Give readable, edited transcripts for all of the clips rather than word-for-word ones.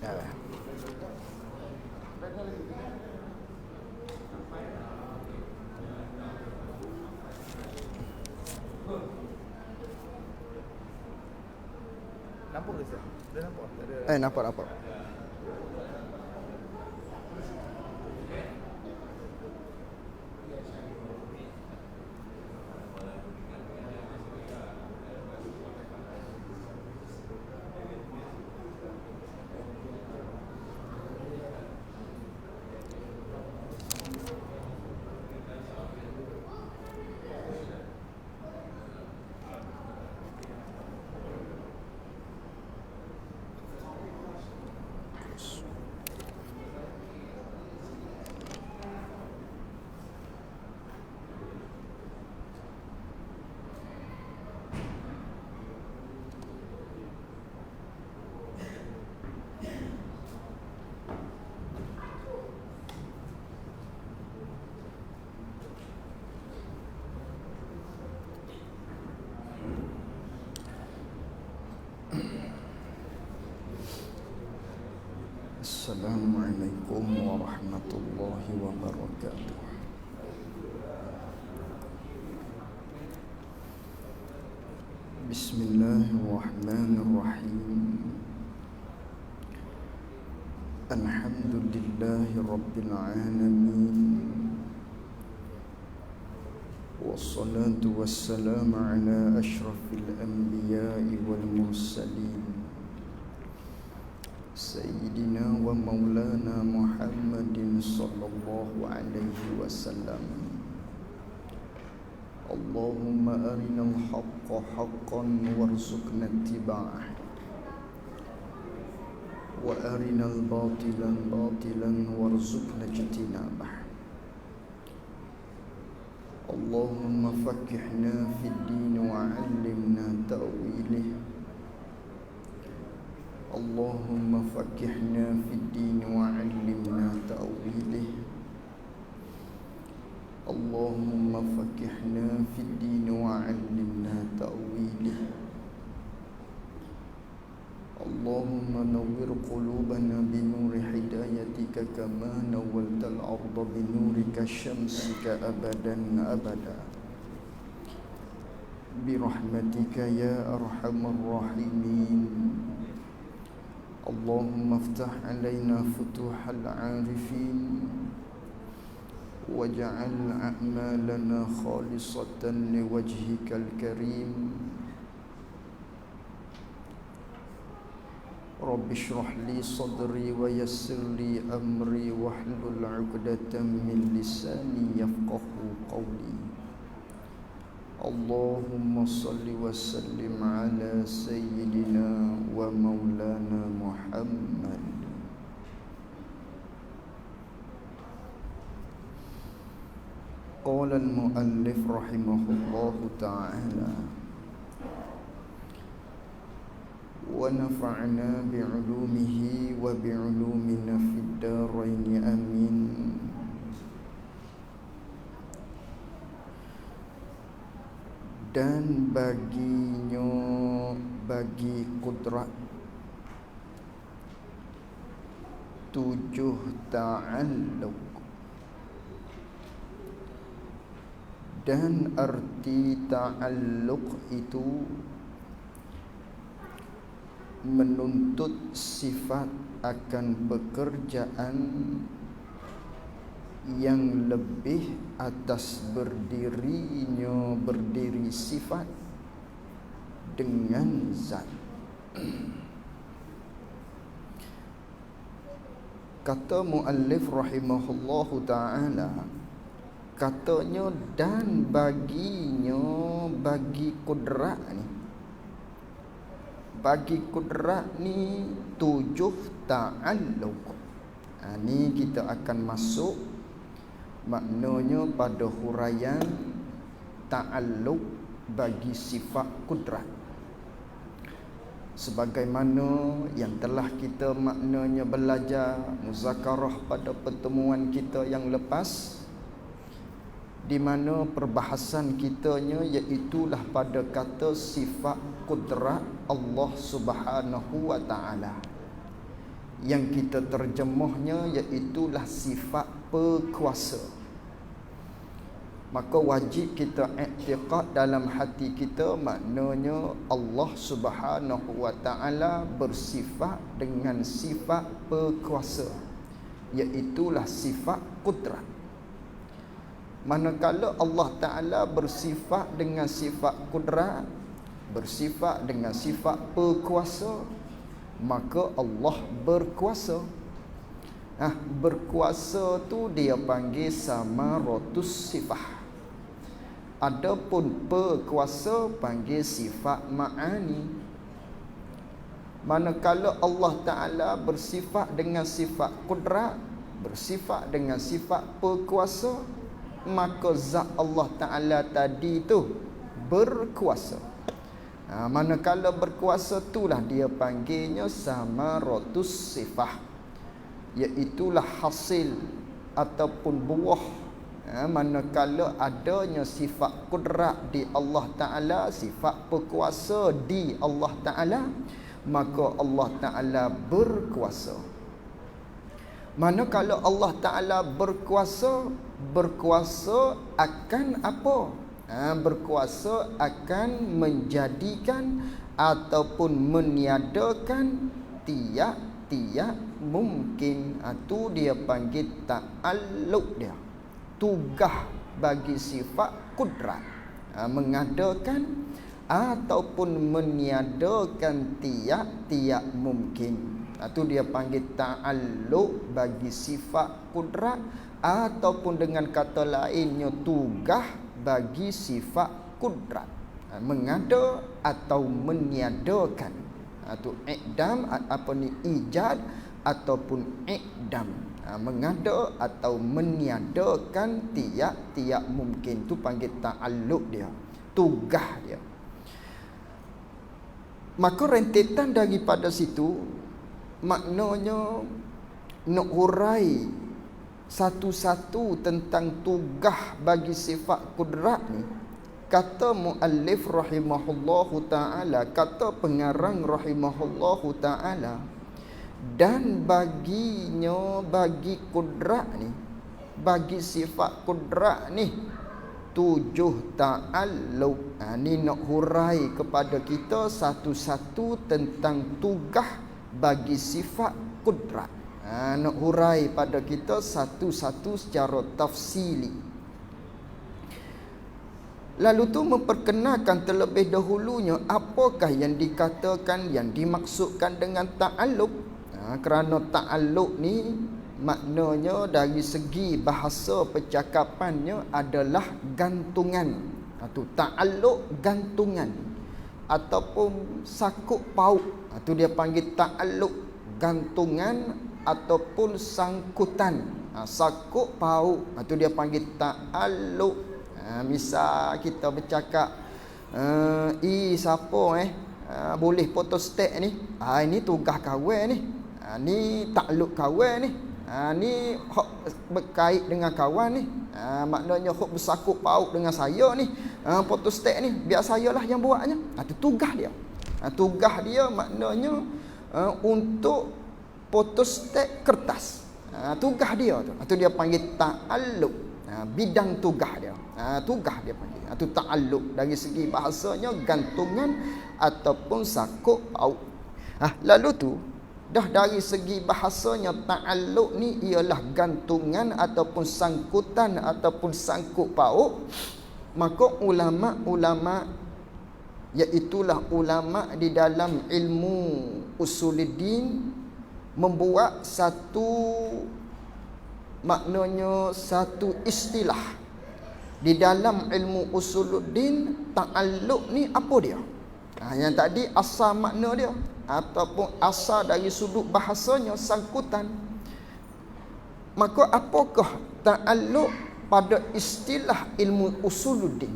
Ya. Nampak ke Ustaz? Dah nampak? Tak ada. Nampak. Assalamualaikum warahmatullahi wabarakatuh. Bismillahirrahmanirrahim. Alhamdulillahi rabbil alamin. Wassalatu wassalamu ala ashrafil anbiya'i wal mursalin Sayyidina wa maulana Muhammadin sallallahu alaihi wasallam. Allahumma arinal haqqa haqqan warzuqna ittiba'ah, wa arinal batilan batilan warzuqna ijtinabah. Allahumma faqqihna fid din wa 'allimna ta'wilih. Allahumma faqqihna fid din wa 'allimna ta'wilih. Allahumma faqqihna fid din wa 'allimna ta'wilih. Allahumma nawwir qulubana bi nuri hidayatika kama nawwaltal arda bi nurika syamsika abadan abada. Bi rahmatika ya arhamar rahimin. Allahumma aftah alaina futuhal arifin waj'al a'malana khalisatan liwajhikal karim. Rabbi shrah li sadri wa yassir li amri wahlul 'uqdatam min lisani yafqahu qawli. Allahumma salli wa sallim ala sayyidina wa maulana Muhammad. Qala al-muallif rahimahullahu ta'ala wa nafa'na bi'ulumihi wa bi'ulumina fid darain amin. Dan baginya, bagi kudrat 7 ta'alluq, dan arti ta'alluq itu menuntut sifat akan pekerjaan yang lebih atas berdiri sifat dengan zat. Kata muallif rahimahullahu ta'ala, katanya dan baginya, bagi kudrat ni, bagi kudrat ni 7 ta'alluq. Ni kita akan masuk maknanya pada huraian ta'alluq bagi sifat kudrat, sebagaimana yang telah kita maknanya belajar muzakarah pada pertemuan kita yang lepas, di mana perbahasan kitanya iaitulah pada kata sifat kudrat Allah Subhanahu wa ta'ala, yang kita terjemahnya iaitulah sifat berkuasa. Maka wajib kita i'tiqad dalam hati kita, maknanya Allah Subhanahu wa taala bersifat dengan sifat berkuasa, iaitulah sifat kudrat. Manakala Allah Taala bersifat dengan sifat kudrat, bersifat dengan sifat berkuasa, maka Allah berkuasa. Berkuasa tu dia panggil samaratus sifah. Adapun berkuasa panggil sifat ma'ani. Manakala Allah Taala bersifat dengan sifat kudrat, bersifat dengan sifat berkuasa, maka zat Allah Ta'ala tadi tu berkuasa. Manakala berkuasa itulah dia panggilnya samaratus sifah, iaitulah hasil ataupun buah. Manakala adanya sifat kudrat di Allah Ta'ala, sifat berkuasa di Allah Ta'ala, maka Allah Ta'ala berkuasa. Manakala Allah Ta'ala berkuasa, berkuasa akan apa? Berkuasa akan menjadikan ataupun meniadakan tiap-tiap mungkin. Itu dia panggil ta'alluq dia. Tugas bagi sifat kudrat, mengadakan ataupun meniadakan tiap-tiap mungkin. Itu dia panggil ta'alluq bagi sifat kudrat, ataupun dengan kata lainnya tugas bagi sifat kudrat, mengada atau meniadakan. Itu i'dam, apa ni, ijad ataupun i'dam, mengada atau meniadakan tiap-tiap mungkin. Tu panggil ta'alluq dia, tugas dia. Maka rentetan daripada situ, maknanya nak hurai satu-satu tentang tugas bagi sifat kudrat ni. Kata muallif rahimahullahu ta'ala, kata pengarang rahimahullahu ta'ala, dan baginya, bagi kudrat ni, bagi sifat kudrat ni 7 ta'alluq. Ni nak hurai kepada kita satu-satu tentang tugas bagi sifat kudrat. Nak hurai pada kita satu-satu secara tafsili. Lalu tu memperkenalkan terlebih dahulunya apakah yang dikatakan, yang dimaksudkan dengan ta'alluq. Kerana ta'alluq ni maknanya dari segi bahasa percakapannya adalah gantungan. Itu ta'alluq, gantungan ataupun sakut paut. Itu dia panggil ta'alluq, gantungan ataupun sangkutan. Sakut paut, itu dia panggil ta'alluq. Misal kita bercakap, siapa boleh photostat ni, ini tugas kawan ni, ni ta'alluq kawan ni, ni hak berkait dengan kawan ni, maknanya hak bersakut paut dengan saya ni, photostat ni biar saya lah yang buatnya. Itu tugas dia. Tugas dia maknanya untuk photostat kertas. Tugas dia tu. Itu dia panggil ta'alluq. Bidang tugas dia. Tugas dia panggil. Itu ta'alluq. Dari segi bahasanya gantungan ataupun sakut paut. Lalu tu dah dari segi bahasanya ta'alluq ni ialah gantungan ataupun sangkutan ataupun sangkut paut. Maka ulama-ulama, iaitulah ulama di dalam ilmu usuluddin, membuat satu, maknanya satu istilah di dalam ilmu usuluddin. Ta'alluq ni apa dia? Yang tadi asal makna dia ataupun asal dari sudut bahasanya sangkutan. Maka apakah ta'alluq pada istilah ilmu usuluddin?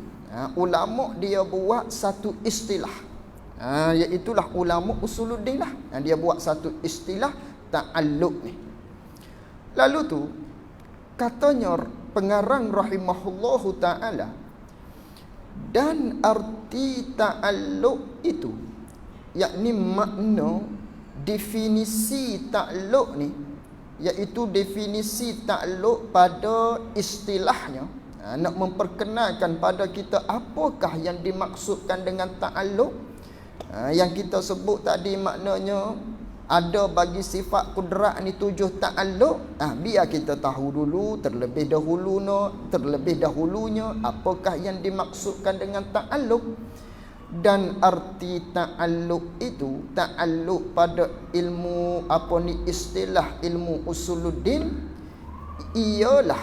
Ulama dia buat satu istilah, iaitulah ulama usuluddin lah. Dia buat satu istilah ta'alluq ni. Lalu tu katanya pengarang rahimahullahu ta'ala, dan arti ta'alluq itu, yakni makna definisi takluk ni, iaitu definisi takluk pada istilahnya, nak memperkenalkan pada kita apakah yang dimaksudkan dengan takluk. Yang kita sebut tadi maknanya ada bagi sifat kudrat ni 7 takluk. Biar kita tahu dulu terlebih dahulunya apakah yang dimaksudkan dengan takluk. Dan arti ta'alluq itu, ta'alluq pada ilmu istilah ilmu usuluddin ialah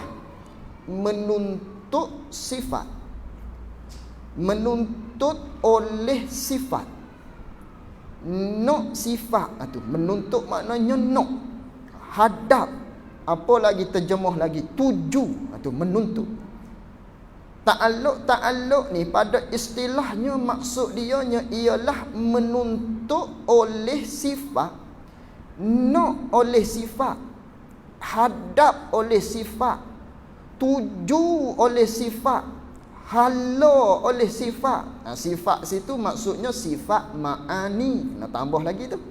menuntut sifat, menuntut oleh sifat. Nok sifat tu menuntut maknanya nok, hadap, apa lagi terjemah lagi, tuju tu menuntut. Ta'alluq ni pada istilahnya maksud dia ialah menuntut oleh sifat, nak oleh sifat, hadap oleh sifat, tuju oleh sifat, hala oleh sifat. Sifat situ maksudnya sifat ma'ani. Nak tambah lagi tu.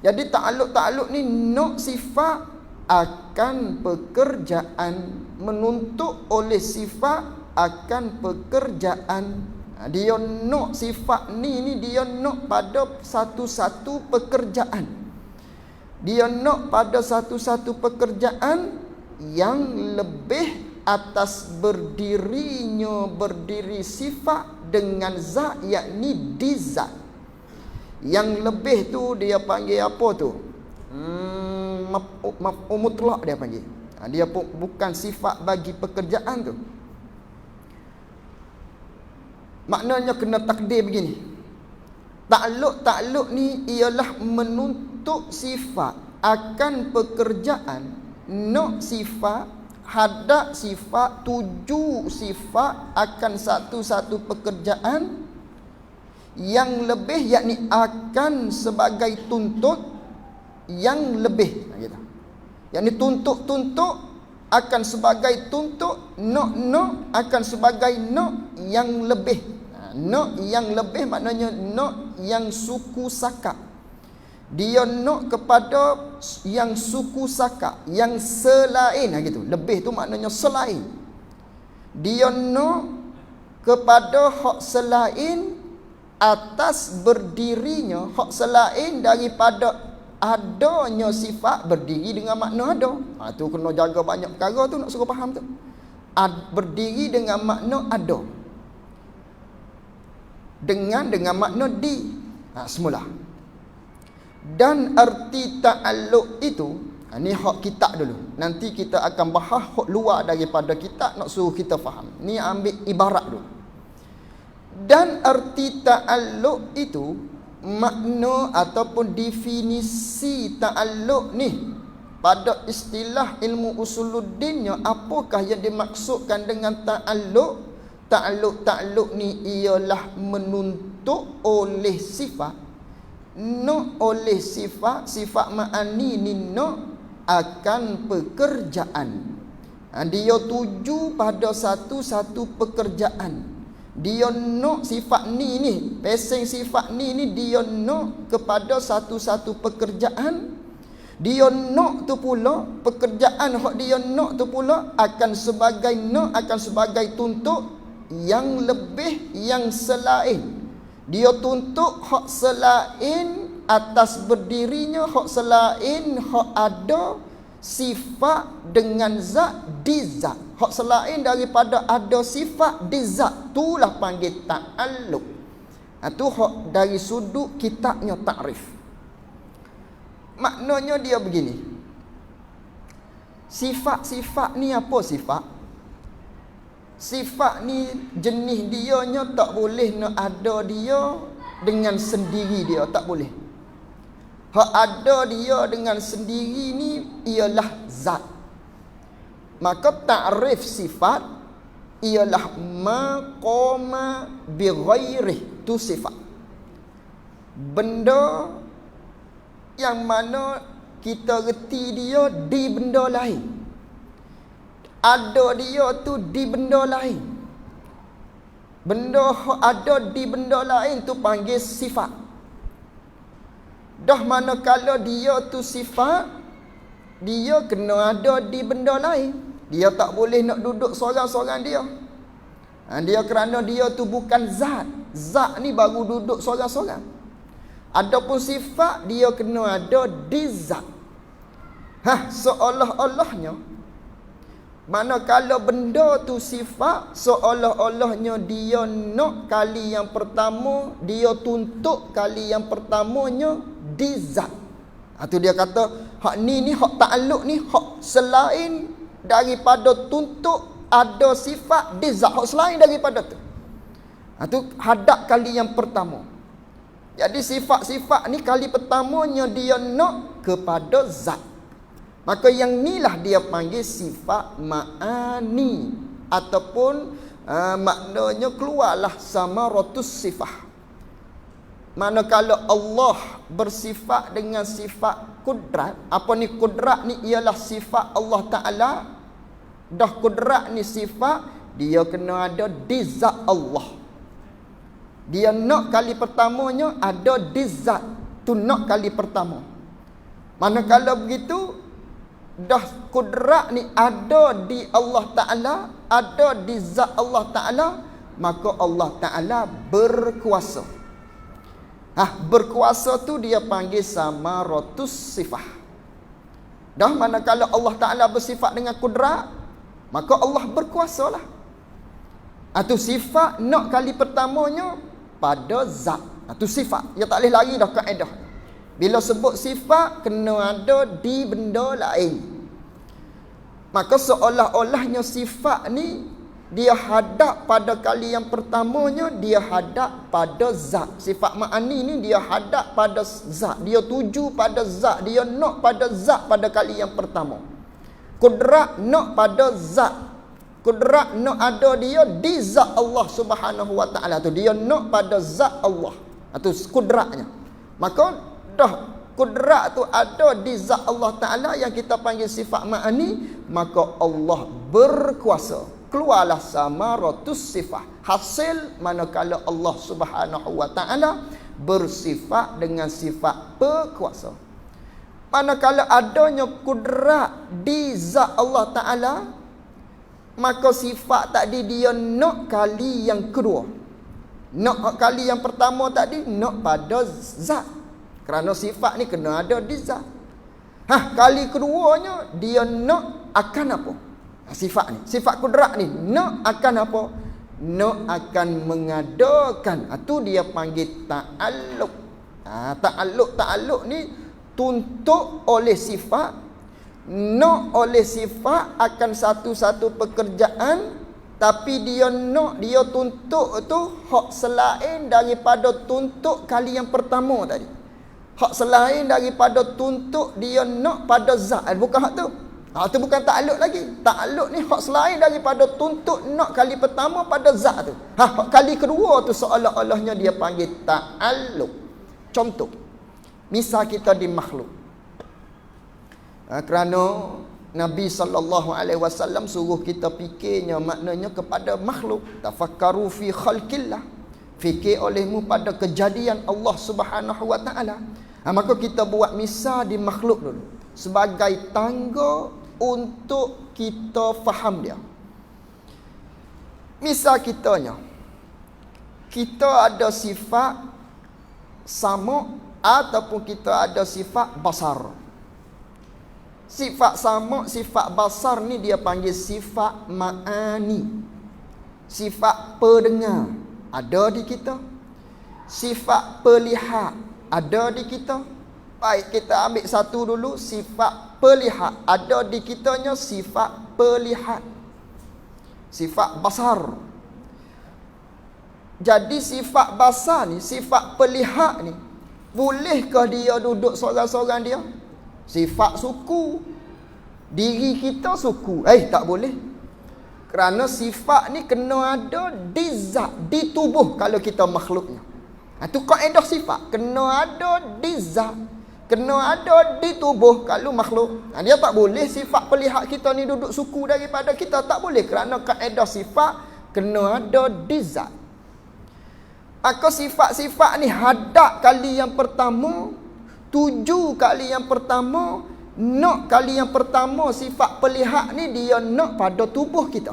Jadi ta'alluq ni nak sifat akan pekerjaan, menuntut oleh sifat akan pekerjaan. Dia nak sifat ni dia nak pada satu-satu pekerjaan. Dia nak pada satu-satu pekerjaan yang lebih atas berdiri sifat dengan zat, yakni di zat. Yang lebih tu dia panggil apa tu? Mutlak dia panggil. Dia bukan sifat bagi pekerjaan tu. Maknanya kena takdir begini. Ta'alluq ni ialah menuntut sifat akan pekerjaan, nak sifat, hadap sifat, tuju sifat akan satu-satu pekerjaan yang lebih, yakni akan sebagai tuntut yang lebih. Yakni tuntut akan sebagai tuntut, nak akan sebagai nak yang lebih. Nak yang lebih maknanya nak yang suku sakak. Dia nak kepada yang suku sakak, yang selain gitu. Lebih tu maknanya selain. Dia nak kepada hak selain atas berdirinya hak selain daripada adanya sifat. Berdiri dengan makna ada. Tu kena jaga banyak perkara tu nak suruh faham tu. Berdiri dengan makna ada. Dengan makna di. Semula. Dan arti ta'alluq itu, ni hak kitab dulu. Nanti kita akan bahas hak luar daripada kitab nak suruh kita faham. Ni ambil ibarat dulu. Dan arti ta'alluq itu, makna ataupun definisi ta'alluq ni pada istilah ilmu usuluddinnya, apakah yang dimaksudkan dengan ta'alluq? Ta'alluq ni ialah menuntut oleh sifat, nak oleh sifat ma'ani ni nak akan pekerjaan. Dia tuju pada satu-satu pekerjaan. Dia nak sifat ni pesing sifat ni dia nak kepada satu-satu pekerjaan. Dia nak tu pula, pekerjaan hak dia nak tu pula akan sebagai nak, akan sebagai tuntut yang lebih, yang selain. Dia tuntut hak selain atas berdirinya hak selain, hak ada sifat dengan zat di zat. Hak selain daripada ada sifat di zat, itulah panggil ta'alluq. Itu hak dari sudut kitabnya takrif. Maknanya dia begini. Sifat-sifat ni apa sifat? Sifat ni jenis dianya tak boleh nak ada dia dengan sendiri dia, tak boleh. Hak ada dia dengan sendiri ni ialah zat. Maka takrif sifat ialah maqama bi ghairih, tu sifat. Benda yang mana kita reti dia di benda lain. Ada dia tu di benda lain. Benda ada di benda lain tu panggil sifat. Dah manakala dia tu sifat, dia kena ada di benda lain. Dia tak boleh nak duduk seorang-seorang dia. Dia kerana dia tu bukan zat. Zat ni baru duduk seorang-seorang. Adapun sifat, dia kena ada di zat. Seolah-olahnya, manakala benda tu sifat, seolah-olahnya dia nak kali yang pertama, dia tuntut kali yang pertamanya di zat. Tu dia kata, hak ni hak ta'alluq ni, hak selain daripada tuntut ada sifat di zat, hak selain daripada tu. Tu hadap kali yang pertama. Jadi sifat-sifat ni kali pertamanya dia nak kepada zat. Maka yang inilah dia panggil sifat ma'ani, ataupun maknanya keluarlah samaratus sifah. Manakala Allah bersifat dengan sifat kudrat, apa ni kudrat ni ialah sifat Allah Ta'ala. Dah kudrat ni sifat, dia kena ada di zat Allah. Dia nak kali pertamanya ada di zat. Tu nak kali pertama. Manakala begitu, dah kudrat ni ada di Allah Ta'ala, ada di zat Allah Ta'ala, maka Allah Ta'ala berkuasa. Berkuasa tu dia panggil samaratus sifah. Dah manakala Allah Ta'ala bersifat dengan kudrat, maka Allah berkuasalah. Tu sifat nak kali pertamanya pada zat. Tu sifat. Dia tak boleh lari dah kaedah. Bila sebut sifat, kena ada di benda lain. Maka seolah-olahnya sifat ni, dia hadap pada kali yang pertamanya, dia hadap pada zat. Sifat ma'ani ni dia hadap pada zat. Dia tuju pada zat. Dia nak pada zat pada kali yang pertama. Kudrat nak pada zat. Kudrat nak ada dia di zat Allah Subhanahu wa ta'ala. Tu dia nak pada zat Allah. Itu kudratnya. Maka dah kudrat tu ada di zat Allah Ta'ala yang kita panggil sifat ma'ani, maka Allah berkuasa. Keluarlah samaratus sifah. Hasil manakala Allah Subhanahu wa ta'ala bersifat dengan sifat berkuasa. Manakala adanya kudrat di zat Allah Ta'ala, maka sifat tadi dia nak kali yang kedua. Nak kali yang pertama tadi nak pada zat. Kerana sifat ni kena ada di zat. Kali keduanya dia nak akan apa? Sifat ni, sifat kudrat ni nak akan apa? Nak akan mengadakan. Itu dia panggil ta'alluq. Ta'alluq ni tuntut oleh sifat, nak oleh sifat akan satu-satu pekerjaan, tapi dia nak, dia tuntut tu hak selain daripada tuntut kali yang pertama tadi. Hak selain daripada tuntut dia nak pada zat. Bukan hak tu. Itu bukan ta'alluq lagi. Ta'alluq ni hak selain daripada tuntut nak kali pertama pada zat tu. Hak kali kedua tu seolah-olahnya dia panggil ta'alluq. Contoh, misal kita di makhluk. Kerana Nabi SAW suruh kita fikirnya, maknanya kepada makhluk. Tafakkaru fi khalqillah. Fikir olehmu pada kejadian Allah Subhanahu wa ta'ala. Maka kita buat misal di makhluk dulu sebagai tangga untuk kita faham dia. Misal kitanya, kita ada sifat sama ataupun kita ada sifat basar. Sifat sama, sifat basar ni dia panggil sifat ma'ani. Sifat pendengar ada di kita. Sifat pelihat ada di kita. Baik, kita ambil satu dulu, sifat pelihat. Ada di kitanya sifat pelihat. Sifat basar. Jadi sifat basar ni, sifat pelihat ni, bolehkah dia duduk seorang-seorang dia? Sifat suku. Diri kita suku. Tak boleh. Kerana sifat ni kena ada di zat, di tubuh kalau kita makhluknya. Itu kaedah sifat. Kena ada di zat, kena ada di tubuh kalau makhluk. Dia tak boleh sifat pelihat kita ni duduk suku daripada kita. Tak boleh. Kerana kaedah sifat kena ada di zat. Maka sifat-sifat ni hadap kali yang pertama Tuju kali yang pertama, nak kali yang pertama sifat pelihak ni dia nak pada tubuh kita.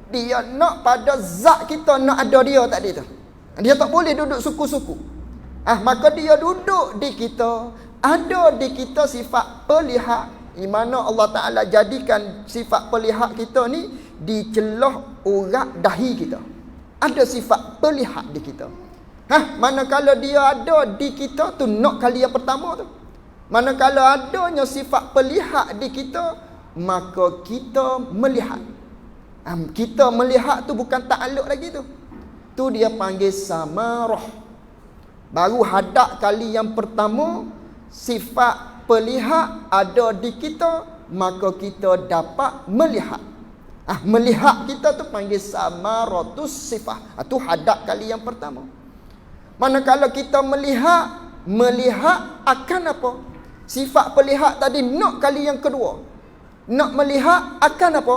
Dia nak pada zat kita, nak ada dia tadi tu. Dia tak boleh duduk suku-suku. Maka dia duduk di kita, ada di kita sifat pelihak, di mana Allah Ta'ala jadikan sifat pelihak kita ni di celah urat dahi kita. Ada sifat pelihak di kita. Manakala dia ada di kita tu, nak kali yang pertama tu. Manakala adanya sifat pelihak di kita, maka kita melihat. Kita melihat tu bukan ta'alluq lagi tu. Tu dia panggil samarah. Baru hadap kali yang pertama, sifat pelihak ada di kita, maka kita dapat melihat. Melihat kita tu panggil samaratus sifah. Tu hadap kali yang pertama. Manakala kita melihat akan apa? Sifat pelihak tadi nak kali yang kedua. Nak melihat akan apa?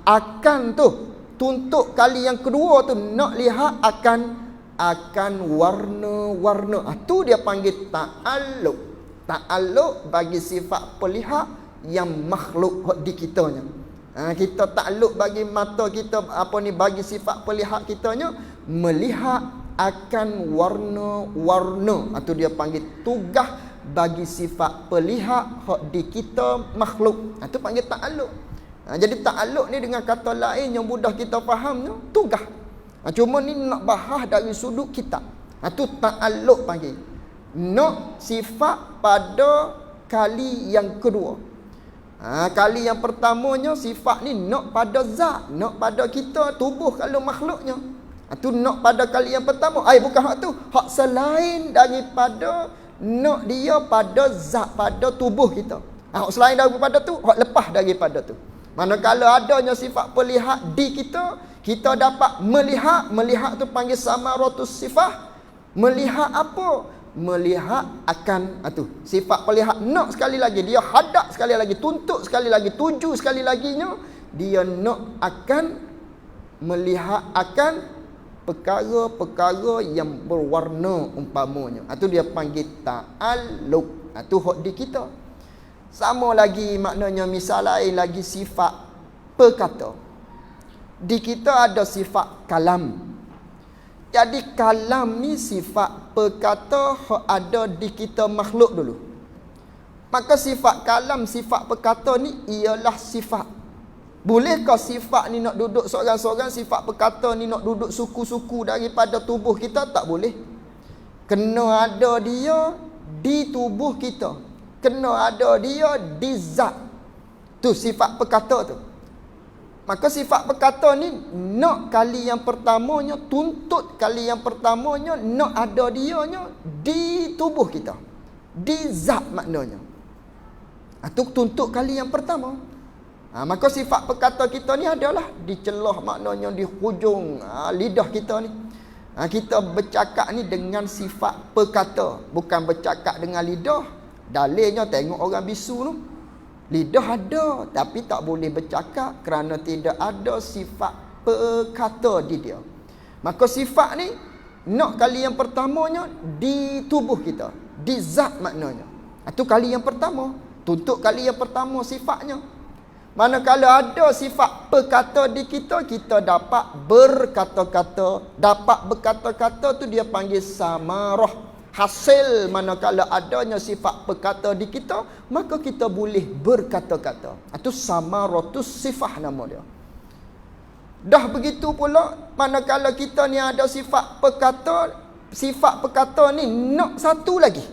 Akan tu. Tuntut kali yang kedua tu nak lihat akan warna-warna. Tu dia panggil ta'alluq. Ta'alluq bagi sifat pelihak yang makhluk di kitanya. Kita ta'alluq bagi mata kita, bagi sifat pelihak kitanya, melihat akan warna-warna. Tu dia panggil tugas bagi sifat pelihak di kita makhluk. Tu panggil ta'alluq. Jadi ta'alluq ni dengan kata lain yang mudah kita fahamnya, tugas. Cuma ni nak bahas dari sudut kitab. Tu ta'alluq panggil. Nak sifat pada kali yang kedua. Kali yang pertamanya sifat ni nak pada zat, nak pada kita, tubuh kalau makhluknya. Tu nak pada kali yang pertama. Bukan hak tu. Hak selain daripada nak dia pada zat, pada tubuh kita. Hak selain daripada tu, hak lepas daripada tu. Manakala adanya sifat pelihak di kita, kita dapat melihat. Melihat tu panggil samaratus sifah. Melihat apa? Melihat akan sifat pelihak nak sekali lagi, dia hadap sekali lagi, tuntut sekali lagi, tuju sekali laginya, dia nak akan melihat akan perkara-perkara yang berwarna umpamanya. Itu dia panggil ta'alluq. Itu hak di kita. Sama lagi maknanya, misal lain lagi sifat perkata. Di kita ada sifat kalam. Jadi kalam ni sifat perkata hak ada di kita makhluk dulu. Maka sifat kalam, sifat perkata ni ialah sifat. Bolehkah sifat ni nak duduk seorang-seorang, sifat perkata ni nak duduk suku-suku daripada tubuh kita? Tak boleh. Kena ada dia di tubuh kita. Kena ada dia di zat. Tu sifat perkata tu. Maka sifat perkata ni nak kali yang pertamanya, tuntut kali yang pertamanya, nak ada dianya di tubuh kita. Di zat maknanya. Itu tuntut kali yang pertama. Maka sifat perkata kita ni adalah di celah, maknanya di hujung lidah kita ni. Kita bercakap ni dengan sifat perkata, bukan bercakap dengan lidah. Dalilnya tengok orang bisu tu. Lidah ada, tapi tak boleh bercakap kerana tidak ada sifat perkata di dia. Maka sifat ni nak kali yang pertamanya di tubuh kita, di zat maknanya. Itu kali yang pertama. Tuntut kali yang pertama sifatnya. Manakala ada sifat perkata di kita, kita dapat berkata-kata. Dapat berkata-kata tu dia panggil samarah. Hasil manakala adanya sifat perkata di kita, maka kita boleh berkata-kata. Itu samaratus sifah nama dia. Dah begitu pula, manakala kita ni ada sifat perkata ni nak satu lagi.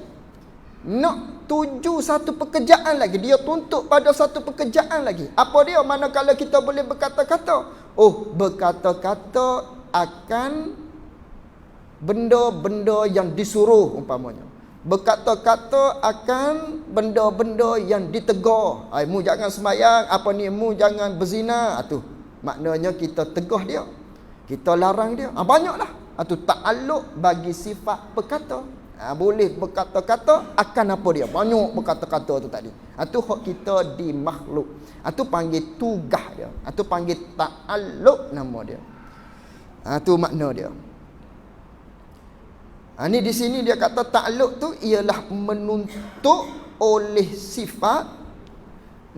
Nak tuju satu pekerjaan lagi. Dia tuntut pada satu pekerjaan lagi. Apa dia? Manakala kita boleh berkata-kata. Berkata-kata akan benda-benda yang disuruh umpamanya. Berkata-kata akan benda-benda yang ditegur. Mu jangan sembahyang, mu jangan berzina. Tu maknanya kita tegah dia, kita larang dia. Banyaklah. Tu ta'alluq bagi sifat perkata. Boleh berkata-kata akan apa dia. Banyak berkata-kata tu tadi. Tu hak kita di makhluk. Tu panggil tugas dia. Tu panggil ta'alluq nama dia. Tu makna dia. Ni di sini dia kata ta'alluq tu ialah menuntut oleh sifat,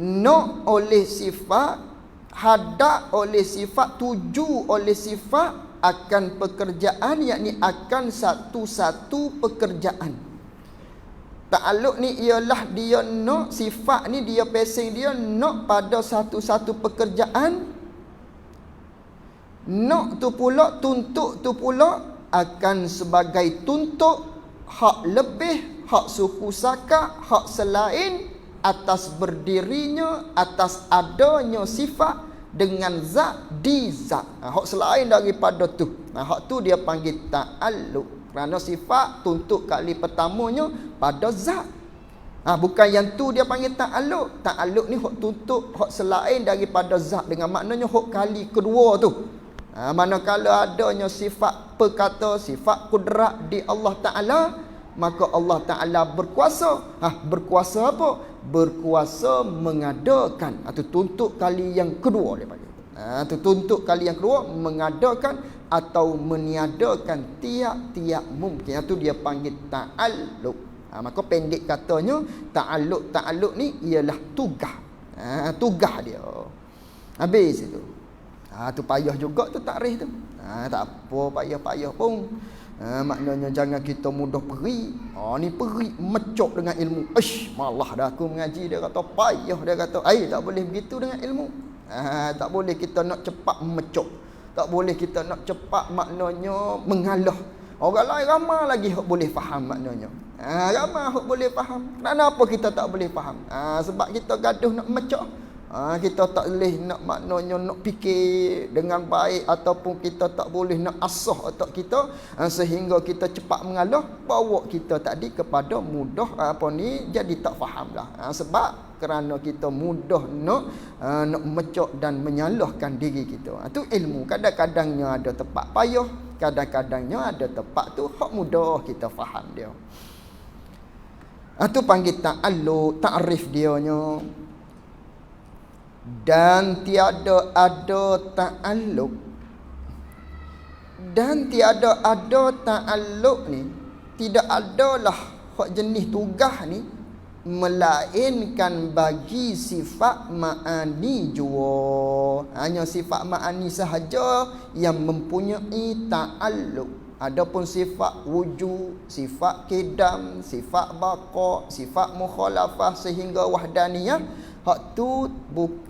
nak oleh sifat, hadap oleh sifat, tuju oleh sifat akan pekerjaan, yakni akan satu-satu pekerjaan. Ta'alluq ni ialah dia nak, sifat ni dia pesing dia nak pada satu-satu pekerjaan. Nak tu pula, tuntut tu pula akan sebagai tuntut hak lebih, hak suku saka, hak selain atas berdirinya, atas adanya sifat dengan zat di zat. Hak selain daripada tu. Hak tu dia panggil ta'alluq. Kerana sifat tuntut kali pertamanya pada zat. Bukan yang tu dia panggil ta'alluq. Ta'alluq ni hak tuntut hak selain daripada zat, dengan maknanya hak kali kedua tu. Manakala adanya sifat perkata, sifat kudrat di Allah Ta'ala, maka Allah Ta'ala berkuasa. Berkuasa apa? Berkuasa mengadakan. Itu tuntut kali yang kedua dia panggil. Itu tuntut kali yang kedua, mengadakan atau meniadakan tiap-tiap mungkin. Itu dia panggil ta'alluq. Maka pendek katanya, ta'alluq ni ialah tugas. Tugas dia. Habis itu. Tu payah juga tu takrif tu. Tak apa payah-payah pun. Maknanya jangan kita mudah peri. Ni peri mecok dengan ilmu. Malah dah aku mengaji, dia kata payah, dia kata tak boleh begitu dengan ilmu. Tak boleh kita nak cepat mecok. Tak boleh kita nak cepat maknanya mengalah. Orang lain ramai lagi hok boleh faham maknanya. Ramai hok boleh faham. Kenapa kita tak boleh faham? Sebab kita gaduh nak mecok. Kita tak boleh nak maknanya nak fikir dengan baik, ataupun kita tak boleh nak asah otak kita sehingga kita cepat mengalah, bawa kita tadi kepada mudah jadi tak faham lah. Sebab kerana kita mudah nak mecok dan menyalahkan diri kita. Itu ilmu. Kadang-kadangnya ada tempat payah, kadang-kadangnya ada tempat tu hak mudah kita faham dia. Itu panggil ta'alluq, ta'rif dianya. Dan tiada ada ta'alluq, dan tiada ada ta'alluq ni, tidak adalah hak jenis tugas ni, melainkan bagi sifat ma'ani jua. Hanya sifat ma'ani sahaja yang mempunyai ta'alluq. Adapun sifat wujud, sifat qidam, sifat baqa, sifat mukhalafah sehingga wahdaniyah, hak tu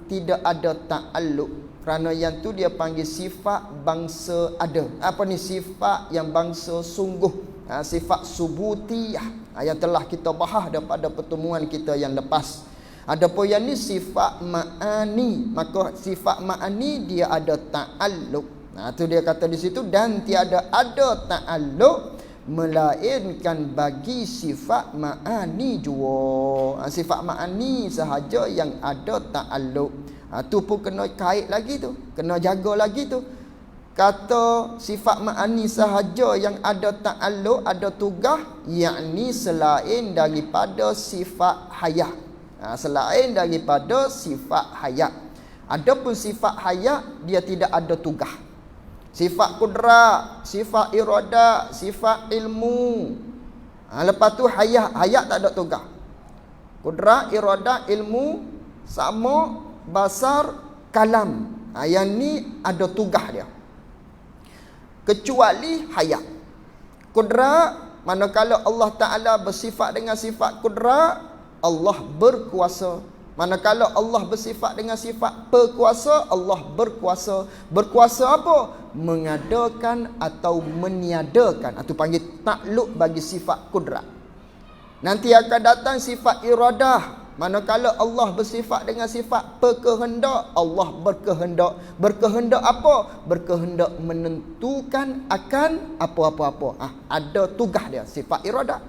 tidak ada ta'alluq. Kerana yang tu dia panggil sifat bangsa ada. Apa ni sifat yang bangsa sungguh? Sifat subutiyah. Yang telah kita bahas daripada pertemuan kita yang lepas. Adapun yang ni sifat ma'ani. Maka sifat ma'ani dia ada ta'alluq. Tu dia kata di situ, dan tiada ada ta'alluq melainkan bagi sifat ma'ani jua. Sifat ma'ani sahaja yang ada ta'alluq. Tu pun kena kait lagi tu, kena jaga lagi tu. Kata sifat ma'ani sahaja yang ada ta'alluq, ada tugas, yakni selain daripada sifat hayat. Selain daripada sifat hayat. Adapun sifat hayat dia tidak ada tugas. Sifat kudrat, sifat iradah, sifat ilmu. Lepas tu hayat tak ada tugas. Kudrat, iradah, ilmu, sama, basar, kalam. Yang ni ada tugas dia. Kecuali hayat. Kudrat, manakala Allah Ta'ala bersifat dengan sifat kudrat, Allah berkuasa. Manakala Allah bersifat dengan sifat berkuasa, Allah berkuasa. Berkuasa apa? Mengadakan atau meniadakan. Itu panggil takluk bagi sifat kudrat. Nanti akan datang sifat iradah. Manakala Allah bersifat dengan sifat berkehendak, Allah berkehendak. Berkehendak apa? Berkehendak menentukan akan apa-apa-apa. Ada tugas dia, sifat iradah.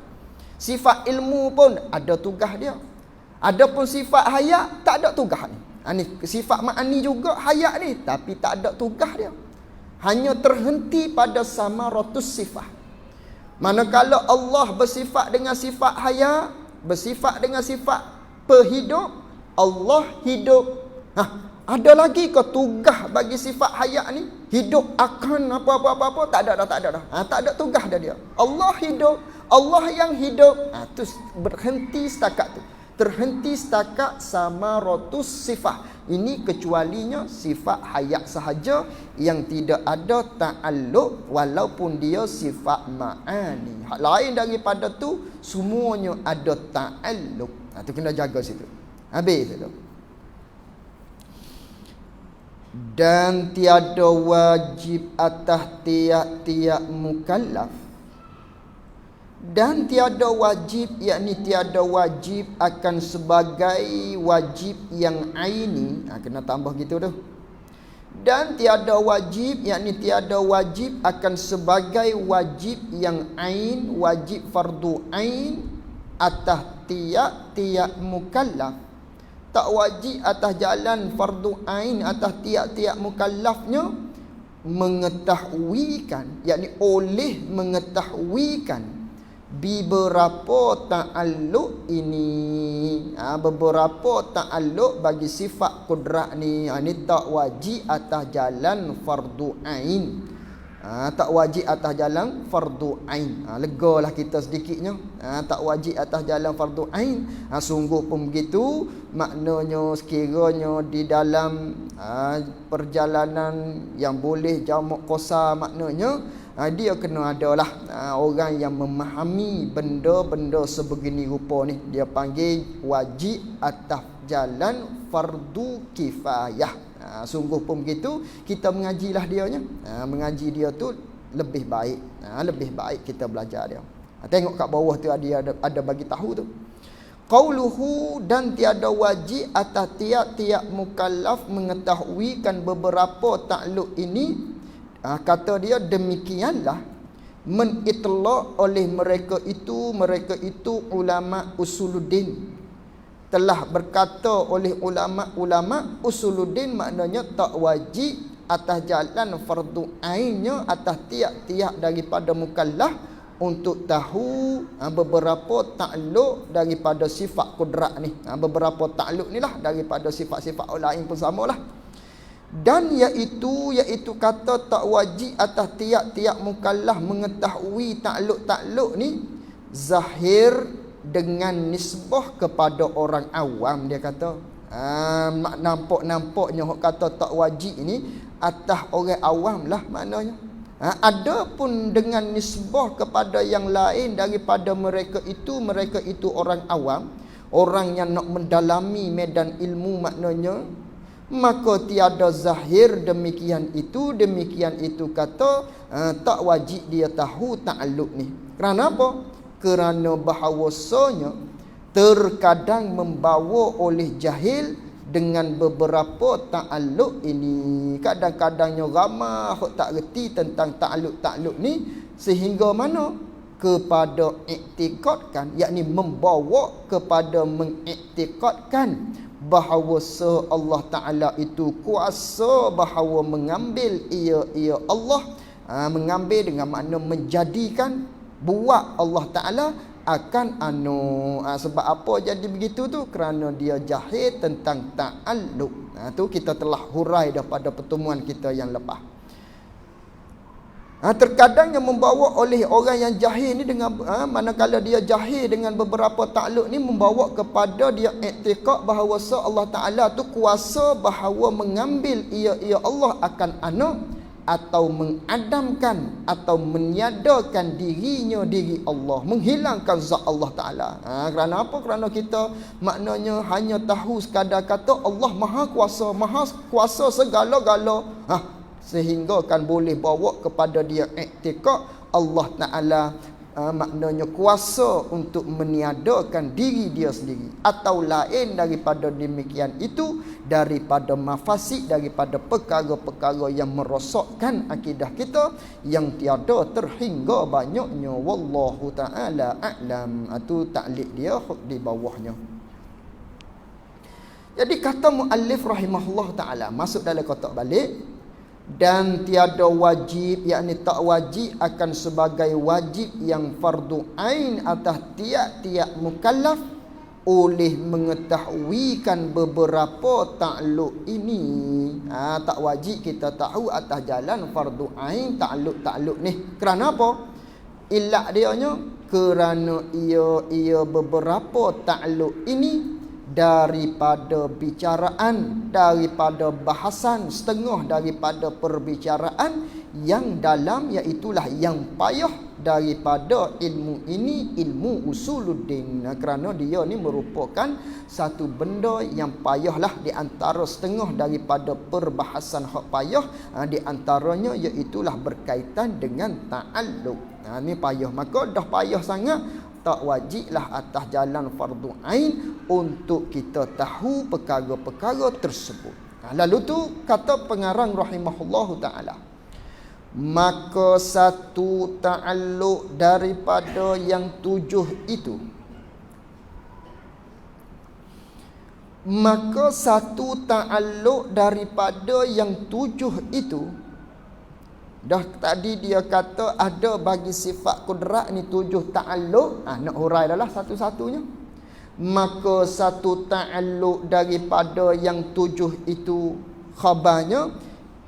Sifat ilmu pun ada tugas dia. Adapun sifat hayat tak ada tugas ni. Ni sifat ma'ani juga hayat ni, tapi tak ada tugas dia. Hanya terhenti pada samaratus sifat. Manakala Allah bersifat dengan sifat hayat, bersifat dengan sifat perhidup, Allah hidup. Ada lagi ke tugas bagi sifat hayat ni? Hidup akan apa-apa-apa? Tak ada dah, tak ada dah. Tak ada tugas dah dia. Allah hidup, Allah yang hidup. Tu berhenti setakat tu. Terhenti setakat samaratus sifat. Ini kecualinya sifat hayat sahaja yang tidak ada ta'alluq walaupun dia sifat ma'ani. Hak lain daripada tu semuanya ada ta'alluq. Tu kena jaga situ. Habis tu. Dan tiada wajib atas tiap-tiap mukallaf. Dan tiada wajib, yakni tiada wajib akan sebagai wajib yang aini. Kena tambah gitu tu. Dan tiada wajib, yakni tiada wajib akan sebagai wajib yang ain, wajib fardu ain atas tiap-tiap mukallaf. Tak wajib atas jalan fardu ain atas tiap-tiap mukallafnya mengetahuikan, yakni oleh mengetahuikan beberapa ta'alluq ini. Beberapa ta'alluq bagi sifat kudrat ni. Ini tak wajib atas jalan fardu ain. Tak wajib atas jalan fardu ain. Legalah kita sedikitnya. Tak wajib atas jalan fardu ain. Sungguh pun begitu. Maknanya sekiranya di dalam perjalanan yang boleh jamak qasar, maknanya dia kena adalah orang yang memahami benda-benda sebegini rupa ni. Dia panggil wajib atas jalan fardu kifayah. Sungguh pun begitu, kita mengajilah dianya. Mengaji dia tu lebih baik. Lebih baik kita belajar dia. Tengok kat bawah tu ada bagi tahu tu. Qauluhu, dan tiada wajib atas tiap-tiap mukallaf mengetahuikan beberapa ta'alluq ini. Kata dia demikianlah menitlaq oleh mereka itu ulama usuluddin. Telah berkata oleh ulama usuluddin, maknanya tak wajib atas jalan fardu ainnya atas tiap-tiap daripada mukallaf untuk tahu beberapa ta'alluq daripada sifat kudrat ni. Beberapa ta'alluq ni lah daripada sifat-sifat lain pun samalah. Dan iaitu kata tak wajib atas tiap-tiap mukallaf mengetahui ta'alluq ni zahir dengan nisbah kepada orang awam. Dia kata nampak-nampaknya hok kata tak wajib ni atas orang awam lah maknanya. Ada pun dengan nisbah kepada yang lain daripada mereka itu orang awam, orang yang nak mendalami medan ilmu maknanya, maka tiada zahir demikian itu kata tak wajib dia tahu ta'alluq ni. Kerana apa? Kerana bahawasanya terkadang membawa oleh jahil dengan beberapa ta'alluq ini. Kadang-kadangnya ramai hok tak reti tentang ta'alluq ni, sehingga mana kepada iktikadkan, yakni membawa kepada mengiktikadkan bahawa Allah Ta'ala itu kuasa bahawa mengambil ia Allah, mengambil dengan makna menjadikan, buat Allah Ta'ala akan sebab apa jadi begitu tu? Kerana dia jahil tentang ta'alluq. Tu kita telah hurai dah pada pertemuan kita yang lepas. Terkadang yang membawa oleh orang yang jahil ni dengan manakala dia jahil dengan beberapa ta'alluq ni, membawa kepada dia i'tiqad bahawa Allah Ta'ala tu kuasa bahawa mengambil ia Allah akan atau mengadamkan atau meniadakan diri Allah, menghilangkan zat Allah Ta'ala. Kerana apa? Kerana kita maknanya hanya tahu sekadar kata Allah maha kuasa segala-gala, sehingga kan boleh bawa kepada dia i'tiqad Allah Ta'ala maknanya kuasa untuk meniadakan diri dia sendiri, atau lain daripada demikian itu daripada mafasid, daripada perkara-perkara yang merosakkan akidah kita yang tiada terhingga banyaknya. Wallahu ta'ala a'lam. Itu ta'liq dia di bawahnya. Jadi kata muallif rahimahullah ta'ala, masuk dalam kotak balik, dan tiada wajib, yakni tak wajib akan sebagai wajib yang fardu ain atas tiap-tiap mukallaf oleh mengetahuikan beberapa takluk ini. Tak wajib kita tahu atas jalan fardu ain takluk ni. Kerana apa? Ilak dianya kerana ia beberapa takluk ini daripada bicaraan, daripada bahasan, setengah daripada perbicaraan yang dalam, iaitulah yang payah daripada ilmu ini, ilmu usuluddin. Kerana dia ni merupakan satu benda yang payahlah, di antara setengah daripada perbahasan hak payah, di antaranya iaitulah berkaitan dengan ta'alluq. Ni payah, maka dah payah sangat, tak wajiblah atas jalan fardu ain untuk kita tahu perkara-perkara tersebut. Lalu tu kata pengarang rahimahullahu ta'ala, maka satu ta'alluq daripada yang 7 itu, maka satu ta'alluq daripada yang 7 itu, dah tadi dia kata ada bagi sifat kudrat ni 7 ta'alluq. Nak hurai dah lah satu-satunya. Maka satu ta'alluq daripada yang 7 itu, khabarnya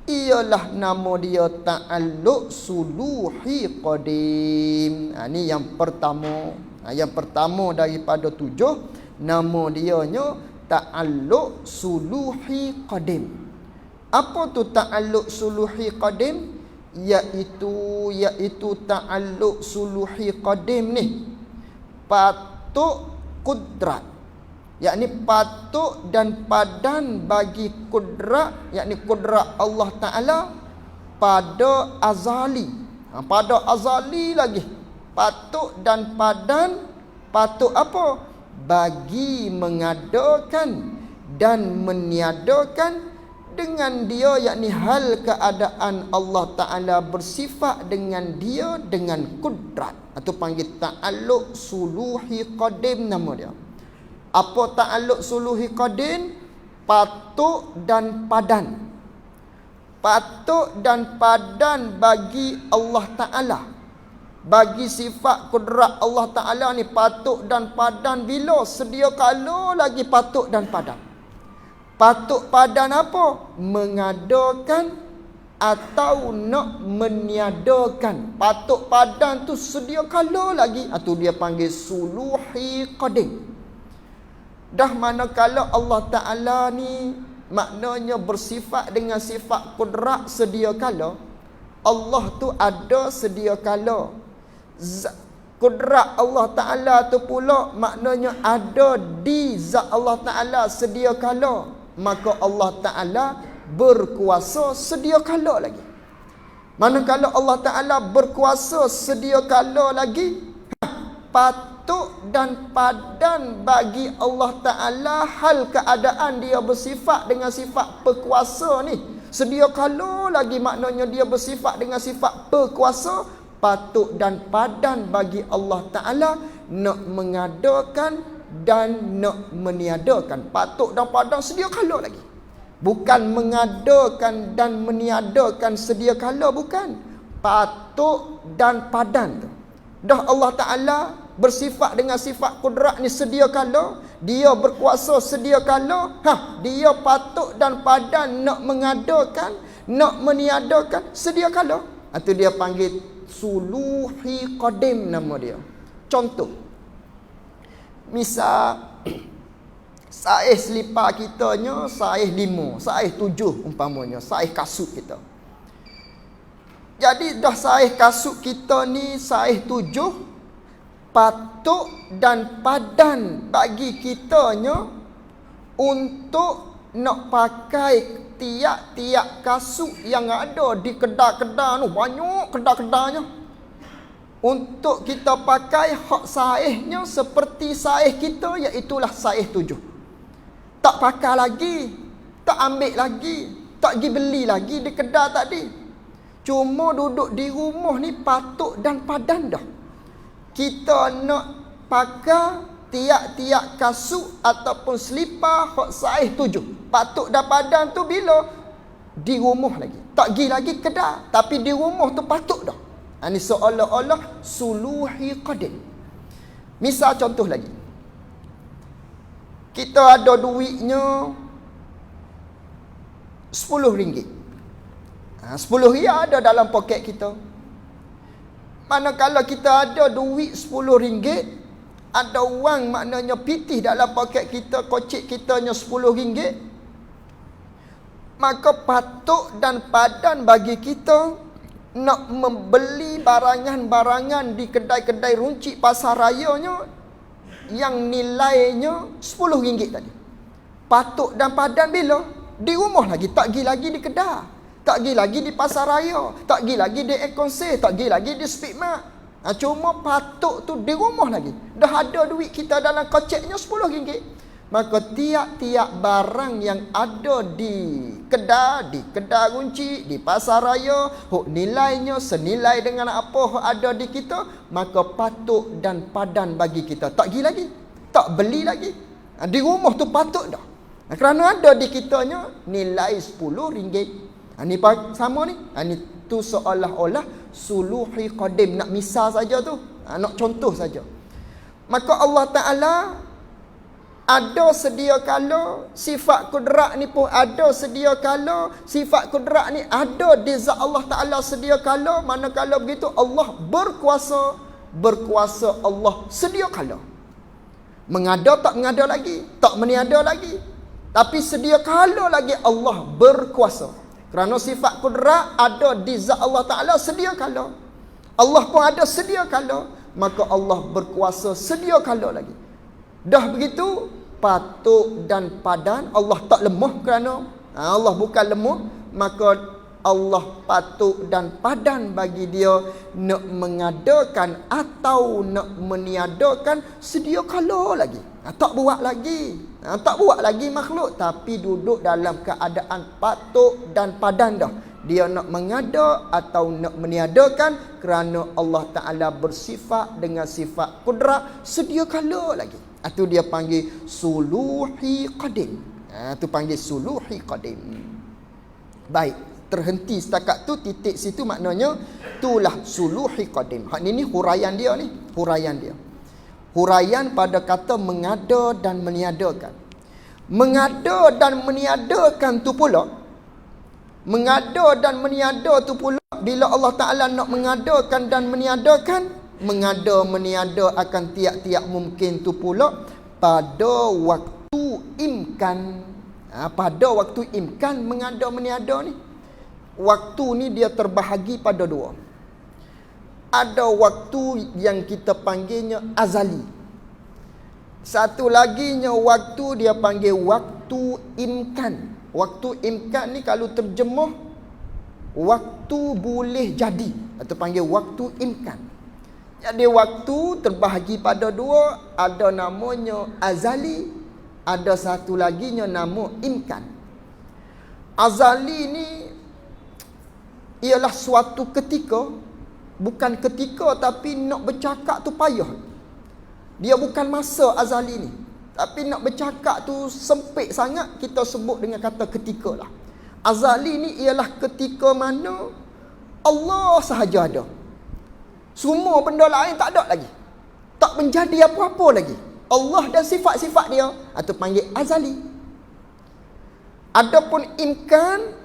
ialah nama dia ta'alluq suluhi qadim. Ni yang pertama. Yang pertama daripada 7, nama dianya ta'alluq suluhi qadim. Apa tu ta'alluq suluhi qadim? Iaitu ta'alluq suluhi qadim ni patuk kudrat, yakni patuk dan padan bagi kudrat, yakni kudrat Allah Ta'ala pada azali. Pada azali lagi patuk dan padan. Patuk apa? Bagi mengadakan dan meniadakan dengan dia, yakni hal keadaan Allah Ta'ala bersifat dengan dia dengan kudrat, atau panggil ta'alluq suluhi qadim nama dia. Apa ta'alluq suluhi qadim? Patuk dan padan. Patuk dan padan bagi Allah Ta'ala, bagi sifat kudrat Allah Ta'ala ni patuk dan padan. Bila? Sedia kala lagi patuk dan padan. Patuk padan apa? Mengadakan atau nak meniadakan. Patuk padan tu sedia kala lagi, atau dia panggil suluhi qadim. Dah manakala Allah Ta'ala ni maknanya bersifat dengan sifat kudrat sedia kala, Allah tu ada sedia kala. Kudrat Allah Ta'ala tu pula maknanya ada di zat Allah Ta'ala sedia kala. Maka Allah Ta'ala berkuasa sedia kala lagi. Manakala Allah Ta'ala berkuasa sedia kala lagi, patuk dan padan bagi Allah Ta'ala hal keadaan dia bersifat dengan sifat perkuasa ni sedia kala lagi, maknanya dia bersifat dengan sifat perkuasa. Patuk dan padan bagi Allah Ta'ala nak mengadakan dan nak meniadakan. Patuk dan padan sedia kala lagi, bukan mengadakan dan meniadakan sedia kala, bukan. Patuk dan padan tu dah Allah Ta'ala bersifat dengan sifat kudrat ni sedia kala, dia berkuasa sedia kala. Dia patuk dan padan nak mengadakan, nak meniadakan sedia kala. Itu dia panggil suluhi qadim nama dia. Contoh, misal saiz selipar kitanya saiz 5, saiz 7 umpamanya, saiz kasut kita. Jadi dah saiz kasut kita ni saiz 7, patuk dan padan bagi kitanya untuk nak pakai tiap-tiap kasut yang ada di kedai-kedai tu, banyak kedai-kedainya, untuk kita pakai hak saiznya seperti saiz kita, iaitulah saiz 7. Tak pakai lagi, tak ambil lagi, tak pergi beli lagi di kedai tadi. Cuma duduk di rumah ni patuk dan padan dah. Kita nak pakai tiap-tiap kasut ataupun selipar hak saiz 7. Patuk dan padan tu bila? Di rumah lagi. Tak pergi lagi kedai, tapi di rumah tu patuk dah. Ini seolah-olah suluhi qadim. Misal contoh lagi. Kita ada duitnya RM10. RM10 ada dalam poket kita. Manakala kita ada duit RM10, ada wang maknanya pitih dalam poket kita, kocik kitanya RM10, maka patut dan padan bagi kita nak membeli barangan-barangan di kedai-kedai runcit pasar rayanya yang nilainya RM10 tadi. Patut dan padan bila? Di rumah lagi, tak pergi lagi di kedai, tak pergi lagi di pasar raya, tak pergi lagi di ekonsel, tak pergi lagi di Speedmart. Cuma patut tu di rumah lagi. Dah ada duit kita dalam koceknya RM10. Maka tiap-tiap barang yang ada di kedai kunci, di pasar raya, nilainya senilai dengan apa ada di kita, maka patut dan padan bagi kita. Tak pergi lagi, tak beli lagi. Di rumah tu patut dah. Kerana ada di kitanya nilai RM10. Ini sama ni. Ini tu seolah-olah suluhi qadim. Nak misal saja tu. Nak contoh saja. Maka Allah Ta'ala ada sedia kala sifat kudrat ni pun ada sedia kala sifat kudrat ni ada di zat Allah Ta'ala sedia kala. Manakala begitu Allah berkuasa Allah sedia kala. Mengada tak mengada lagi, tak meniada lagi, tapi sedia kala lagi Allah berkuasa. Kerana sifat kudrat ada di zat Allah Ta'ala sedia kala, Allah pun ada sedia kala, maka Allah berkuasa sedia kala lagi. Dah begitu, patut dan padan. Allah tak lemah kerana Allah bukan lemah, maka Allah patut dan padan bagi dia nak mengadakan atau nak meniadakan sedia kala lagi. Tak buat lagi. Tak buat lagi makhluk, tapi duduk dalam keadaan patut dan padan dah. Dia nak mengada atau nak meniadakan kerana Allah Ta'ala bersifat dengan sifat kudrat sedia kala lagi. Itu dia panggil suluhi qadim. Itu panggil suluhi qadim. Baik, terhenti setakat tu, titik situ maknanya itulah suluhi qadim. Hak ni huraian dia ni, huraian dia. Huraian pada kata mengada dan meniadakan. Mengada dan meniadakan tu pula, mengada dan meniada tu pula, bila Allah Ta'ala nak mengadakan dan meniadakan, mengada meniada akan tiap-tiap mungkin tu pula pada waktu imkan. Pada waktu imkan mengada meniada ni, waktu ni dia terbahagi pada dua. Ada waktu yang kita panggilnya azali. Satu laginya waktu dia panggil waktu imkan. Waktu imkan ni kalau terjemah waktu boleh jadi, atau panggil waktu imkan. Jadi waktu terbahagi pada dua, ada namanya azali, ada satu laginya nama imkan. Azali ni ialah suatu ketika, bukan ketika tapi nak bercakap tu payah. Dia bukan masa azali ni, tapi nak bercakap tu sempit sangat, kita sebut dengan kata ketika lah. Azali ni ialah ketika mana Allah sahaja ada. Semua benda lain tak ada lagi, tak menjadi apa-apa lagi. Allah dan sifat-sifat dia, atau panggil azali. Adapun imkan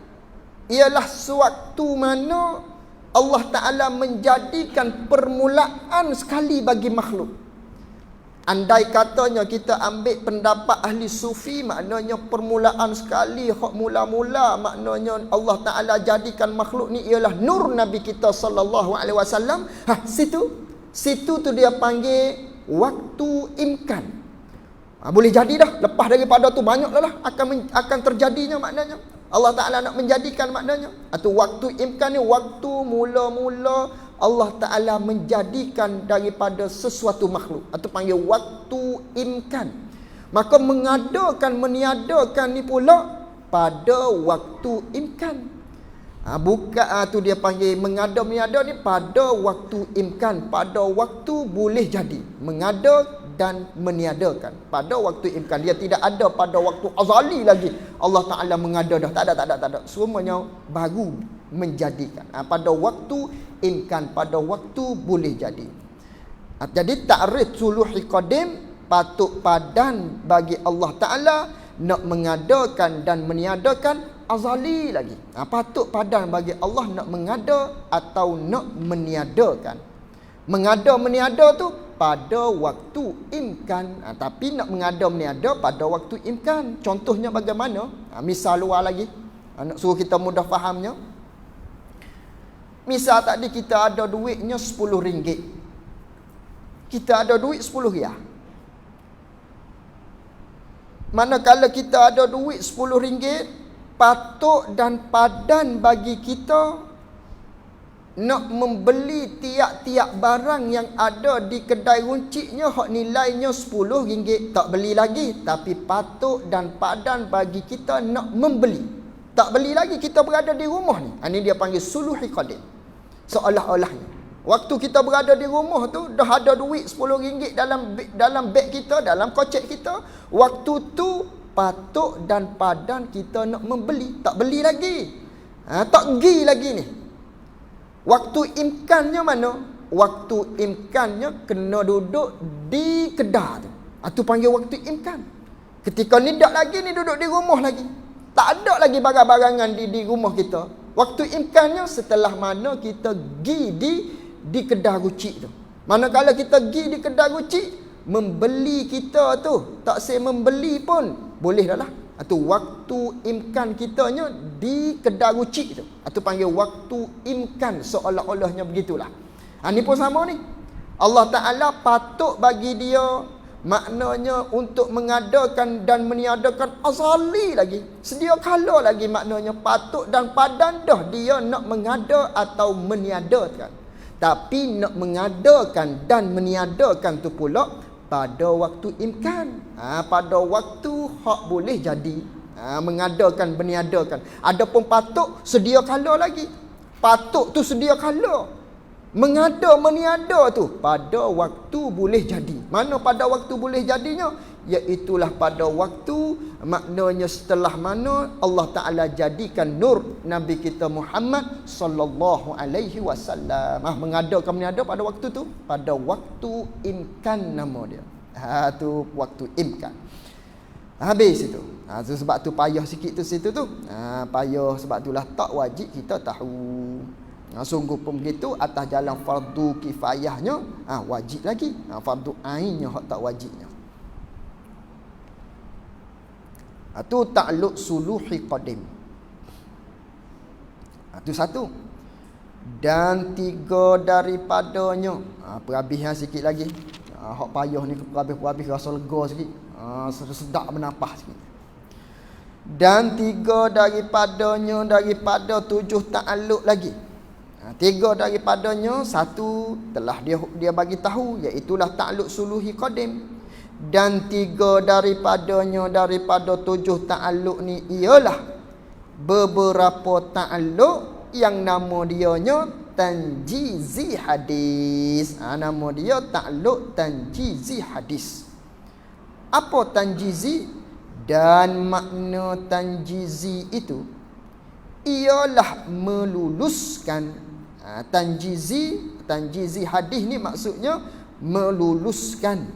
ialah suatu mana Allah Ta'ala menjadikan permulaan sekali bagi makhluk. Andai katanya kita ambil pendapat ahli sufi, maknanya permulaan sekali, hak mula-mula, maknanya Allah Ta'ala jadikan makhluk ni ialah nur Nabi kita sallallahu alaihi wasallam. Situ tu dia panggil waktu imkan. Boleh jadi dah, lepas daripada tu banyak lah akan terjadinya maknanya. Allah Ta'ala nak menjadikan maknanya. Atau waktu imkan ni waktu mula-mula Allah Ta'ala menjadikan daripada sesuatu makhluk, atau panggil waktu imkan. Maka mengadakan, meniadakan ni pula pada waktu imkan. Tu dia panggil mengada meniada ni pada waktu imkan, pada waktu boleh jadi. Mengada dan meniadakan pada waktu imkan. Dia tidak ada pada waktu azali lagi Allah Ta'ala mengada dah. Tak ada. Semuanya baru menjadikan. Pada waktu imkan, pada waktu boleh jadi. Jadi ta'rif suluhi qadim patut padan bagi Allah Ta'ala nak mengadakan dan meniadakan azali lagi. Patut padan bagi Allah nak mengada atau nak meniadakan. Mengada meniada tu pada waktu imkan. Tapi nak mengada meniada pada waktu imkan. Contohnya bagaimana? Misal luar lagi. Nak suruh kita mudah fahamnya. Misal tadi kita ada duitnya RM10. Kita ada duit RM10. Manakala kita ada duit RM10, patut dan padan bagi kita nak membeli tiap-tiap barang yang ada di kedai runcitnya hak nilainya RM10, tak beli lagi. Tapi patut dan padan bagi kita nak membeli. Tak beli lagi, kita berada di rumah ni. Ini dia panggil suluhi qadim. Seolah-olahnya waktu kita berada di rumah tu dah ada duit RM10 dalam beg kita, dalam kocek kita. Waktu tu patut dan padan kita nak membeli. Tak beli lagi. Tak pergi lagi ni. Waktu imkannya mana? Waktu imkannya kena duduk di kedai tu. Itu panggil waktu imkan. Ketika ni tak lagi ni duduk di rumah lagi. Tak ada lagi barang-barangan di rumah kita. Waktu imkannya setelah mana kita pergi di kedai rucik tu. Manakala kita pergi di kedai rucik, membeli kita tu, tak say membeli pun boleh dah lah. Itu waktu imkan kitanya di kedai rucik tu. Itu panggil waktu imkan, seolah-olahnya begitulah. Ini pun sama ni. Allah Ta'ala patut bagi dia, maknanya untuk mengadakan dan meniadakan azali lagi. Sedia kala lagi maknanya patut dan padan dah dia nak mengada atau meniadakan. Tapi nak mengadakan dan meniadakan tu pula pada waktu imkan. Pada waktu hak boleh jadi. Mengadakan, meniadakan. Adapun patut sedia kala lagi. Patut tu sedia kala. Mengada, meniada tu pada waktu boleh jadi. Mana pada waktu boleh jadinya? Iaitulah pada waktu, maknanya setelah mana Allah Ta'ala jadikan nur Nabi kita Muhammad sallallahu alaihi wasallam. Mengadakan, meniada pada waktu tu, pada waktu imkan nama dia. Tu waktu imkan. Habis itu. Sebab tu payah sikit tu situ tu. Payah sebab itulah tak wajib kita tahu. Sungguh pun begitu, atas jalan fardu kifayahnya wajib lagi. Fardu ainnya hak tak wajibnya. Itu ta'alluq suluhi qadim. Itu satu. Dan tiga daripadanya, perabihan sikit lagi. Hak payah ni perabih rasa lega sikit. Sedap bernafas sikit. Dan tiga daripadanya daripada 7 ta'alluq lagi. Tiga daripadanya, satu telah dia bagi tahu, iaitulah ta'alluq suluhi qadim. Dan tiga daripadanya daripada 7 ta'alluq ni ialah beberapa ta'alluq yang nama dianya tanjizi hadis. Nama dia ta'alluq tanjizi hadis. Apa tanjizi? Dan makna tanjizi itu ialah meluluskan. Tanjizi hadis ni maksudnya meluluskan.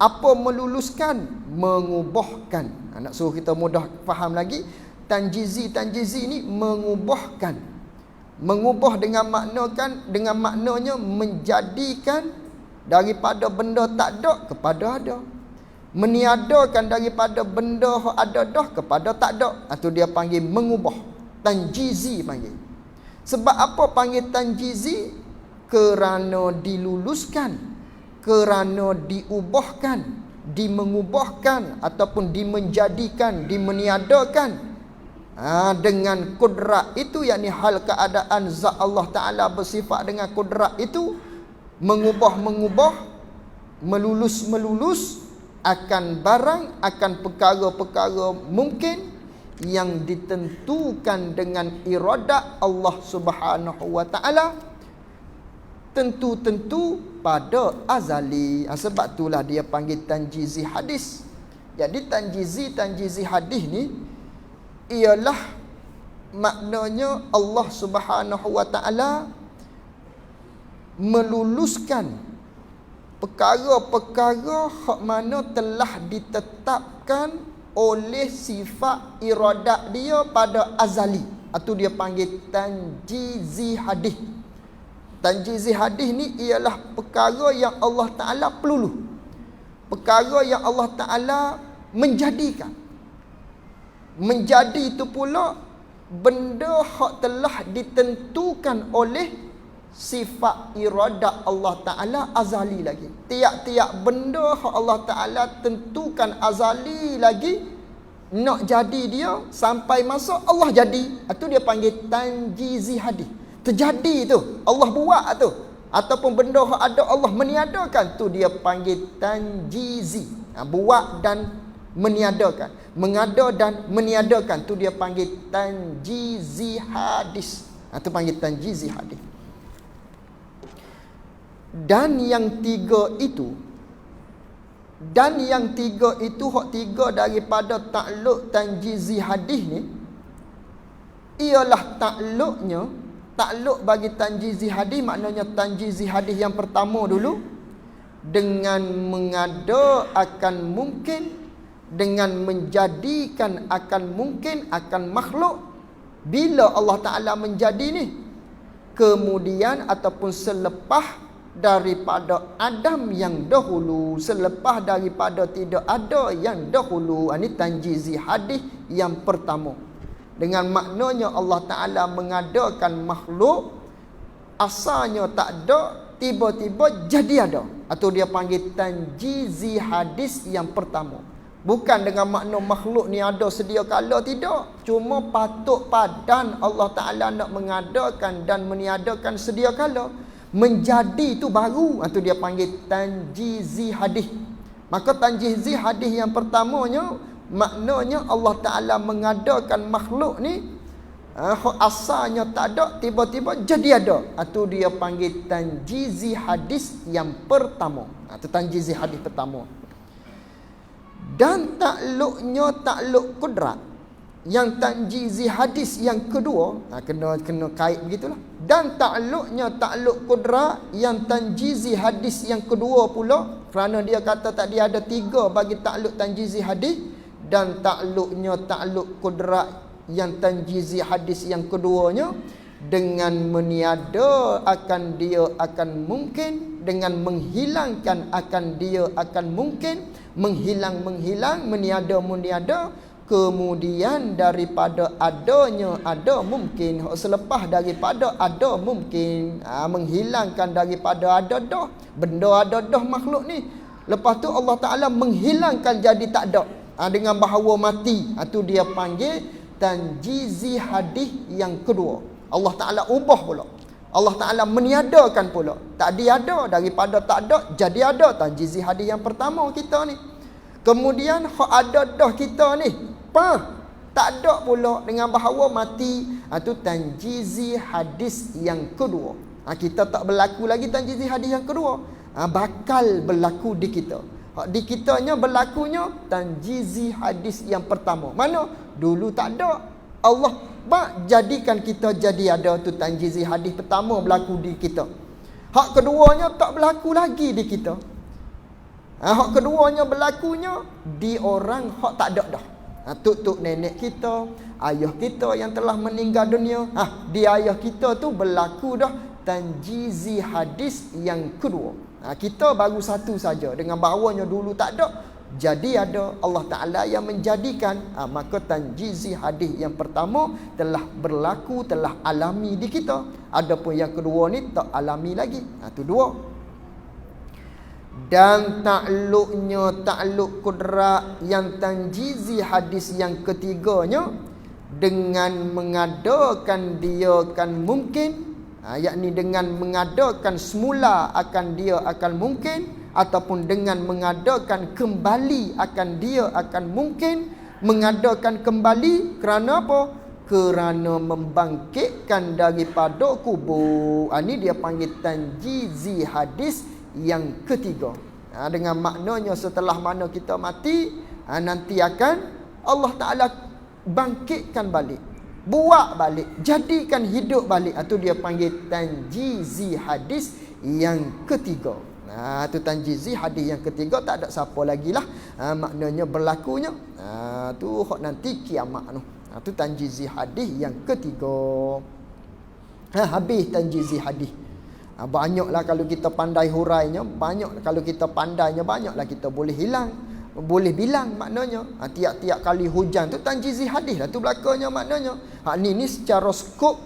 Apa meluluskan? Mengubahkan. Nak suruh kita mudah faham lagi. Tanjizi ni mengubahkan. Mengubah dengan maknanya menjadikan daripada benda tak ada kepada ada. Meniadakan daripada benda yang ada dah kepada tak ada. Itu dia panggil mengubah. Tanjizi panggil. Sebab apa panggil tanjizi? Kerana diluluskan, kerana diubahkan, dimengubahkan ataupun dimenjadikan, dimeniadakan dengan kudrat itu, yakni hal keadaan zat Allah Ta'ala bersifat dengan kudrat itu, mengubah, melulus akan barang, akan perkara-perkara mungkin yang ditentukan dengan iradat Allah Subhanahu wa Ta'ala, tentu-tentu pada azali. Sebab itulah dia panggil tanjizi hadis. Jadi tanjizi hadis ni ialah maknanya Allah Subhanahu wa Ta'ala meluluskan perkara-perkara hak mana telah ditetapkan oleh sifat iradat dia pada azali. Itu dia panggil tanjizi hadis. Tanjizi hadis ni ialah perkara yang Allah Ta'ala peluluh. Perkara yang Allah Ta'ala menjadikan. Menjadi itu pula benda hak telah ditentukan oleh sifat iradat Allah Ta'ala azali lagi. Tiap-tiap benda hak Allah Ta'ala tentukan azali lagi, nak jadi dia sampai masa Allah jadi. Itu dia panggil tanjizi hadis. Terjadi tu, Allah buat tu. Ataupun benda hak ada Allah meniadakan, tu dia panggil tanjizi. Buat dan meniadakan, mengada dan meniadakan, tu dia panggil tanjizi hadis. Itu panggil tanjizi hadis. Dan yang tiga itu, hak tiga daripada takluk tanjizi hadis ni, ialah takluk bagi tanjizi hadis. Maknanya tanjizi hadis yang pertama dulu, dengan mengada akan mungkin, dengan menjadikan akan mungkin, akan makhluk. Bila Allah Ta'ala menjadi ni, kemudian ataupun selepas daripada Adam yang dahulu, selepas daripada tidak ada yang dahulu. Ini tanjizi hadis yang pertama. Dengan maknanya Allah Ta'ala mengadakan makhluk, asalnya tak ada, tiba-tiba jadi ada. Atau dia panggil tanjizi hadis yang pertama. Bukan dengan makna makhluk ni ada sedia kala, tidak. Cuma patut padan Allah Ta'ala nak mengadakan dan meniadakan sedia kala. Menjadi itu baru. Itu dia panggil tanjizi hadis. Maka tanjizi hadis yang pertamanya, maknanya Allah Ta'ala mengadakan makhluk ni, asalnya tak ada, tiba-tiba jadi ada. Itu dia panggil tanjizi hadis yang pertama. Itu tanjizi hadis pertama. Dan takluknya takluk kudrat, yang tanjizi hadis yang kedua, kena kait begitulah. Dan takluknya takluk kudrat yang tanjizi hadis yang kedua pula, kerana dia kata tadi ada tiga bagi takluk tanjizi hadis. Dan takluknya takluk kudrat yang tanjizi hadis yang keduanya, dengan meniada akan dia akan mungkin, dengan menghilangkan akan dia akan mungkin, menghilang, meniada, kemudian daripada adanya ada mungkin, selepas daripada ada mungkin, menghilangkan daripada ada dah, benda ada dah makhluk ni. Lepas tu Allah Ta'ala menghilangkan jadi tak ada, dengan bahawa mati. Itu dia panggil tanjizi hadis yang kedua. Allah Ta'ala ubah pula, Allah Ta'ala meniadakan pula. Tadi ada, daripada tak ada jadi ada. Tanjizi hadis yang pertama kita ni. Kemudian hak ada dah kita ni, tak ada pula dengan bahawa mati. Itu tanjizi hadis yang kedua. Kita tak berlaku lagi tanjizi hadis yang kedua, bakal berlaku di kita. Di kitanya berlakunya tanjizi hadis yang pertama. Mana? Dulu tak ada, Allah jadikan kita jadi ada. Tu tanjizi hadis pertama berlaku di kita. Hak keduanya tak berlaku lagi di kita. Hak keduanya berlakunya di orang hak tak ada dah. Tuk nenek kita, ayah kita yang telah meninggal dunia, di ayah kita tu berlaku dah tanjizi hadis yang kedua. Kita baru satu saja, dengan bahawanya dulu tak ada jadi ada, Allah Ta'ala yang menjadikan. Maka tanjizi hadis yang pertama telah berlaku, telah alami di kita. Adapun yang kedua ni tak alami lagi. Itu dua. Dan takluknya takluk kudrat yang tanjizi hadis yang ketiganya, dengan mengadakan dia kan mungkin, yakni dengan mengadakan semula akan dia akan mungkin, ataupun dengan mengadakan kembali akan dia akan mungkin. Mengadakan kembali kerana apa? Kerana membangkitkan daripada kubur. Ini dia panggil tanjizi hadis yang ketiga. Dengan maknanya setelah mana kita mati, nanti akan Allah Ta'ala bangkitkan balik, buat balik, jadikan hidup balik. Itu dia panggil tanjizi hadis yang ketiga. Tu tanjizi hadis yang ketiga, tak ada siapa lagi lah maknanya berlakunya. Tu hak nanti kiamat tu. Tu tanjizi hadis yang ketiga. Habis tanjizi hadis. Banyaklah kalau kita pandai hurainya, banyak kalau kita pandainya, banyaklah kita boleh bilang maknanya. Tiap-tiap kali hujan tu tanjizi hadis lah tu belakangnya maknanya. Ni secara skop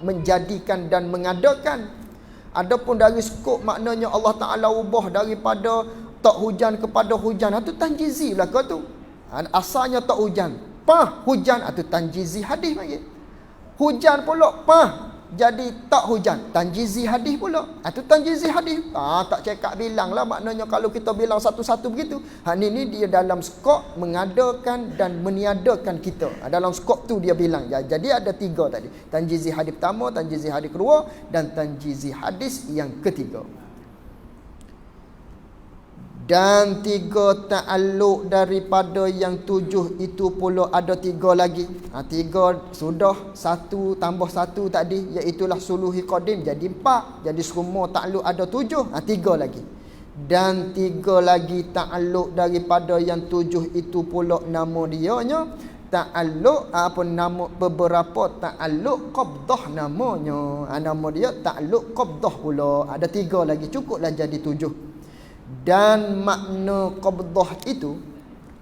menjadikan dan mengadakan. Adapun dari skop maknanya Allah Taala ubah daripada tak hujan kepada hujan, tu tanjizi belaka tu. Asalnya tak hujan, hujan, tu tanjizi hadis lagi. Hujan pula jadi tak hujan, tanjizi hadis pula. Tu tanjizi hadis. Tak cekak bilang lah maknanya kalau kita bilang satu-satu begitu. Ni dia dalam skop mengadakan dan meniadakan kita. Dalam skop tu dia bilang. Jadi ada 3 tadi. Tanjizi hadis pertama, tanjizi hadis kedua dan tanjizi hadis yang ketiga. Dan 3 ta'alluq daripada yang 7 itu pula ada 3 lagi. 3 sudah, 1 tambah 1 tadi, iaitulah suluhi qadim, jadi 4. Jadi semua ta'alluq ada 7, 3 lagi. Dan 3 lagi ta'alluq daripada yang 7 itu pula nama dianya ta'alluq nama beberapa ta'alluq qabdah namanya. Nama dia ta'alluq qabdah pula. Ada 3 lagi, cukuplah jadi 7. Dan makna qabdah itu,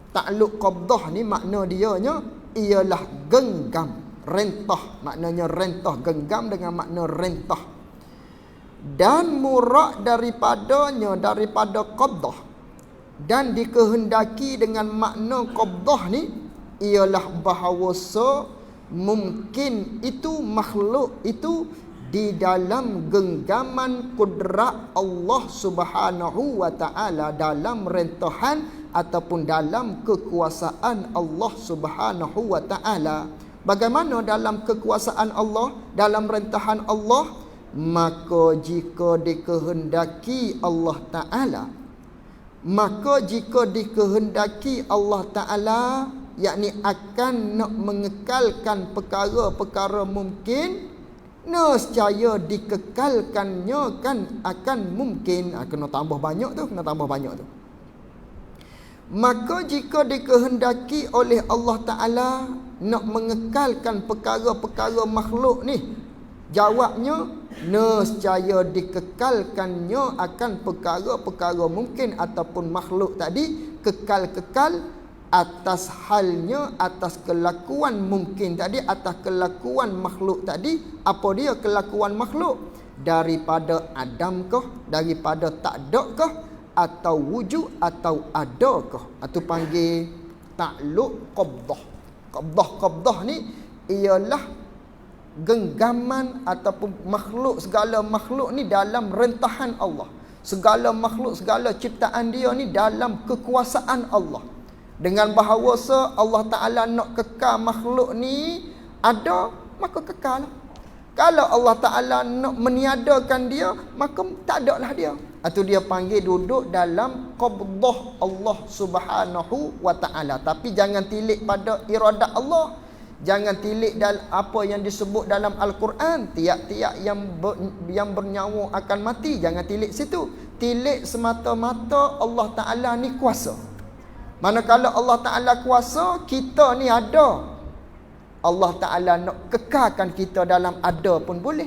ta'alluq qabdah ni makna dianya ialah genggam, rentah. Maknanya rentah, genggam dengan makna rentah. Dan murad daripada qabdah dan dikehendaki dengan makna qabdah ni ialah bahawasa mungkin itu makhluk itu di dalam genggaman kudrat Allah Subhanahu wa taala, dalam rentahan ataupun dalam kekuasaan Allah Subhanahu wa taala. Bagaimana dalam kekuasaan Allah, dalam rentahan Allah? Maka jika dikehendaki Allah taala, yakni akan nak mengekalkan perkara-perkara mungkin, nescaya dikekalkannya kan akan mungkin. Kena tambah banyak tu. Maka jika dikehendaki oleh Allah Ta'ala nak mengekalkan perkara-perkara makhluk ni, jawabnya nescaya dikekalkannya akan perkara-perkara mungkin ataupun makhluk tadi, kekal-kekal atas halnya, atas kelakuan mungkin tadi, atas kelakuan makhluk tadi. Apa dia kelakuan makhluk? Daripada adam kah, daripada tak ada kah, atau wujud atau ada kah? Itu panggil ta'alluq qabdah. Qabdah ni ialah genggaman ataupun makhluk, segala makhluk ni dalam rentahan Allah. Segala makhluk, segala ciptaan dia ni dalam kekuasaan Allah. Dengan bahawasa Allah Ta'ala nak kekal makhluk ni ada, maka kekal. Kalau Allah Ta'ala nak meniadakan dia, maka tak ada lah dia. Itu dia panggil duduk dalam qabdah Allah Subhanahu wa Ta'ala. Tapi jangan tilik pada iradat Allah. Jangan tilik dalam apa yang disebut dalam Al-Quran, tiap-tiap yang bernyawa akan mati. Jangan tilik situ. Tilik semata-mata Allah Ta'ala ni kuasa. Manakala Allah Ta'ala kuasa, kita ni ada. Allah Ta'ala nak kekalkan kita dalam ada pun boleh.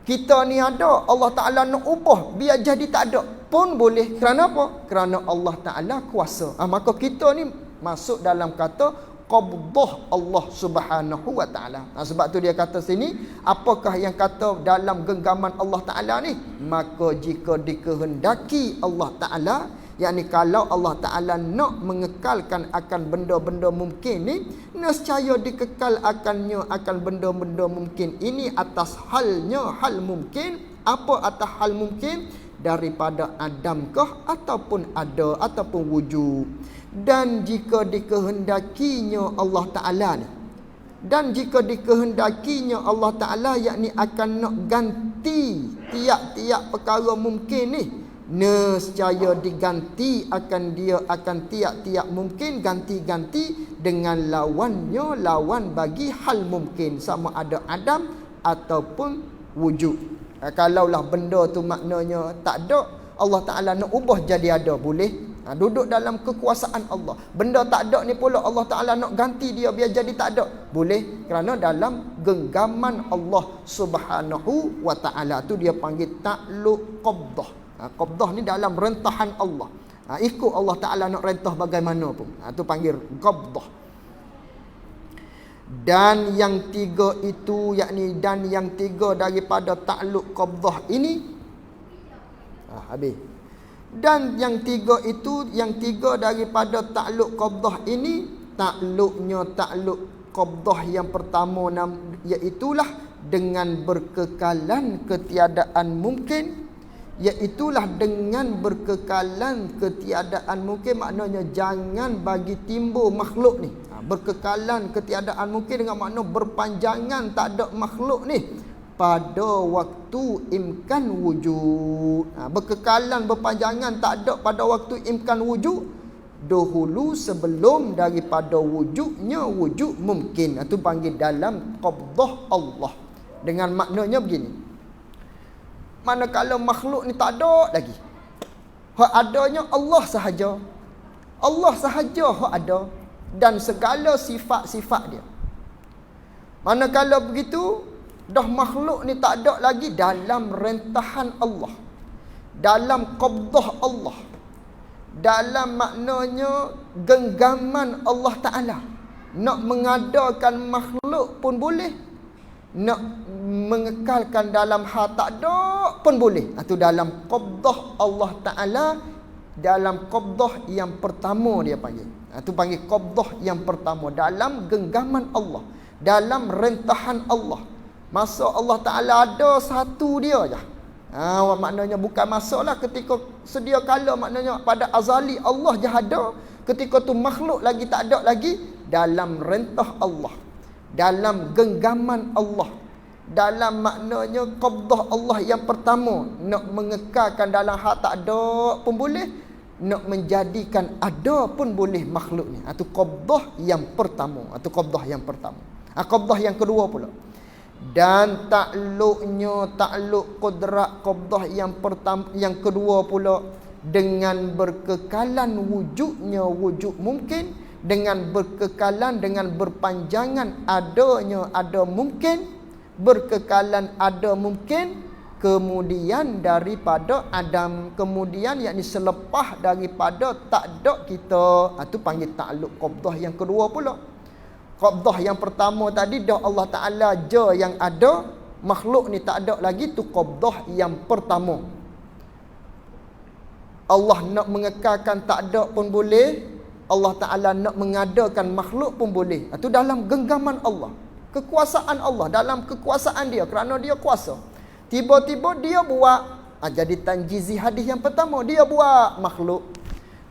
Kita ni ada, Allah Ta'ala nak ubah biar jadi tak ada pun boleh. Kerana apa? Kerana Allah Ta'ala kuasa. Maka kita ni masuk dalam kata qabdah Allah Subhanahu wa Ta'ala. Sebab tu dia kata sini, apakah yang kata dalam genggaman Allah Ta'ala ni? Maka jika dikehendaki Allah Ta'ala, yakni kalau Allah Ta'ala nak mengekalkan akan benda-benda mungkin ni, nescaya dikekal akannya akan benda-benda mungkin ini atas halnya hal mungkin. Apa atas hal mungkin? Daripada adamkah ataupun ada ataupun wujud. Dan jika dikehendakinya Allah Ta'ala ni, dan jika dikehendakinya Allah Ta'ala, yakni akan nak ganti tiap-tiap perkara mungkin ni, nescaya diganti akan dia akan tiap-tiap mungkin, ganti-ganti dengan lawan bagi hal mungkin, sama ada adam ataupun wujud. Kalaulah benda tu maknanya tak ada, Allah Ta'ala nak ubah jadi ada, boleh. Duduk dalam kekuasaan Allah. Benda tak ada ni pula Allah Ta'ala nak ganti dia biar jadi tak ada, boleh. Kerana dalam genggaman Allah Subhanahu wa Ta'ala tu dia panggil ta'luq qabdah. Qabdah ni dalam rentahan Allah. Ikut Allah Ta'ala nak rentah bagaimana pun. Tu panggil qabdah. Dan yang tiga itu, yakni dan yang tiga daripada ta'luq qabdah ini, habis. Dan yang tiga itu, yang tiga daripada ta'luq qabdah ini, ta'luqnya ta'luq qabdah yang pertama iaitulah dengan berkekalan ketiadaan mungkin. Iaitulah dengan berkekalan ketiadaan mungkin, maknanya jangan bagi timbul makhluk ni. Berkekalan ketiadaan mungkin dengan makna berpanjangan tak ada makhluk ni pada waktu imkan wujud. Berkekalan berpanjangan tak ada pada waktu imkan wujud, dahulu sebelum daripada wujudnya wujud mungkin. Itu panggil dalam qabdah Allah. Dengan maknanya begini, manakala makhluk ni tak ada lagi, hak adanya Allah sahaja. Allah sahaja hak ada dan segala sifat-sifat dia. Manakala begitu, dah makhluk ni tak ada lagi dalam rentahan Allah, dalam qabdah Allah, dalam maknanya genggaman Allah Ta'ala. Nak mengadakan makhluk pun boleh, nak mengekalkan dalam hal tak ada pun boleh. Itu dalam qabdah Allah Ta'ala, dalam qabdah yang pertama dia panggil. Itu panggil qabdah yang pertama, dalam genggaman Allah, dalam rentahan Allah. Masa Allah Ta'ala ada satu dia je. Maknanya bukan masalah ketika sedia kala, maknanya pada azali Allah je ada. Ketika tu makhluk lagi tak ada lagi, dalam rentah Allah, dalam genggaman Allah, dalam maknanya qabdah Allah yang pertama. Nak mengekalkan dalam hal tak ada pun boleh, nak menjadikan ada pun boleh makhluk ni. Itu qabdah yang pertama. Itu qabdah yang pertama. Qabdah yang kedua pula, dan ta'luqnya ta'luq qudrat qabdah yang pertama, yang kedua pula, dengan berkekalan wujudnya wujud mungkin, dengan berkekalan, dengan berpanjangan adanya ada mungkin, berkekalan ada mungkin, kemudian daripada Adam, kemudian yakni selepas daripada tak ada kita. Itu panggil ta'luq qabdah yang kedua pula. Qabdah yang pertama tadi dah Allah Ta'ala je yang ada, makhluk ni tak ada lagi. Tu qabdah yang pertama. Allah nak mengekalkan tak ada pun boleh, Allah Ta'ala nak mengadakan makhluk pun boleh. Itu dalam genggaman Allah, kekuasaan Allah, dalam kekuasaan dia, kerana dia kuasa. Tiba-tiba dia buat, jadi tanjizi hadis yang pertama, dia buat makhluk.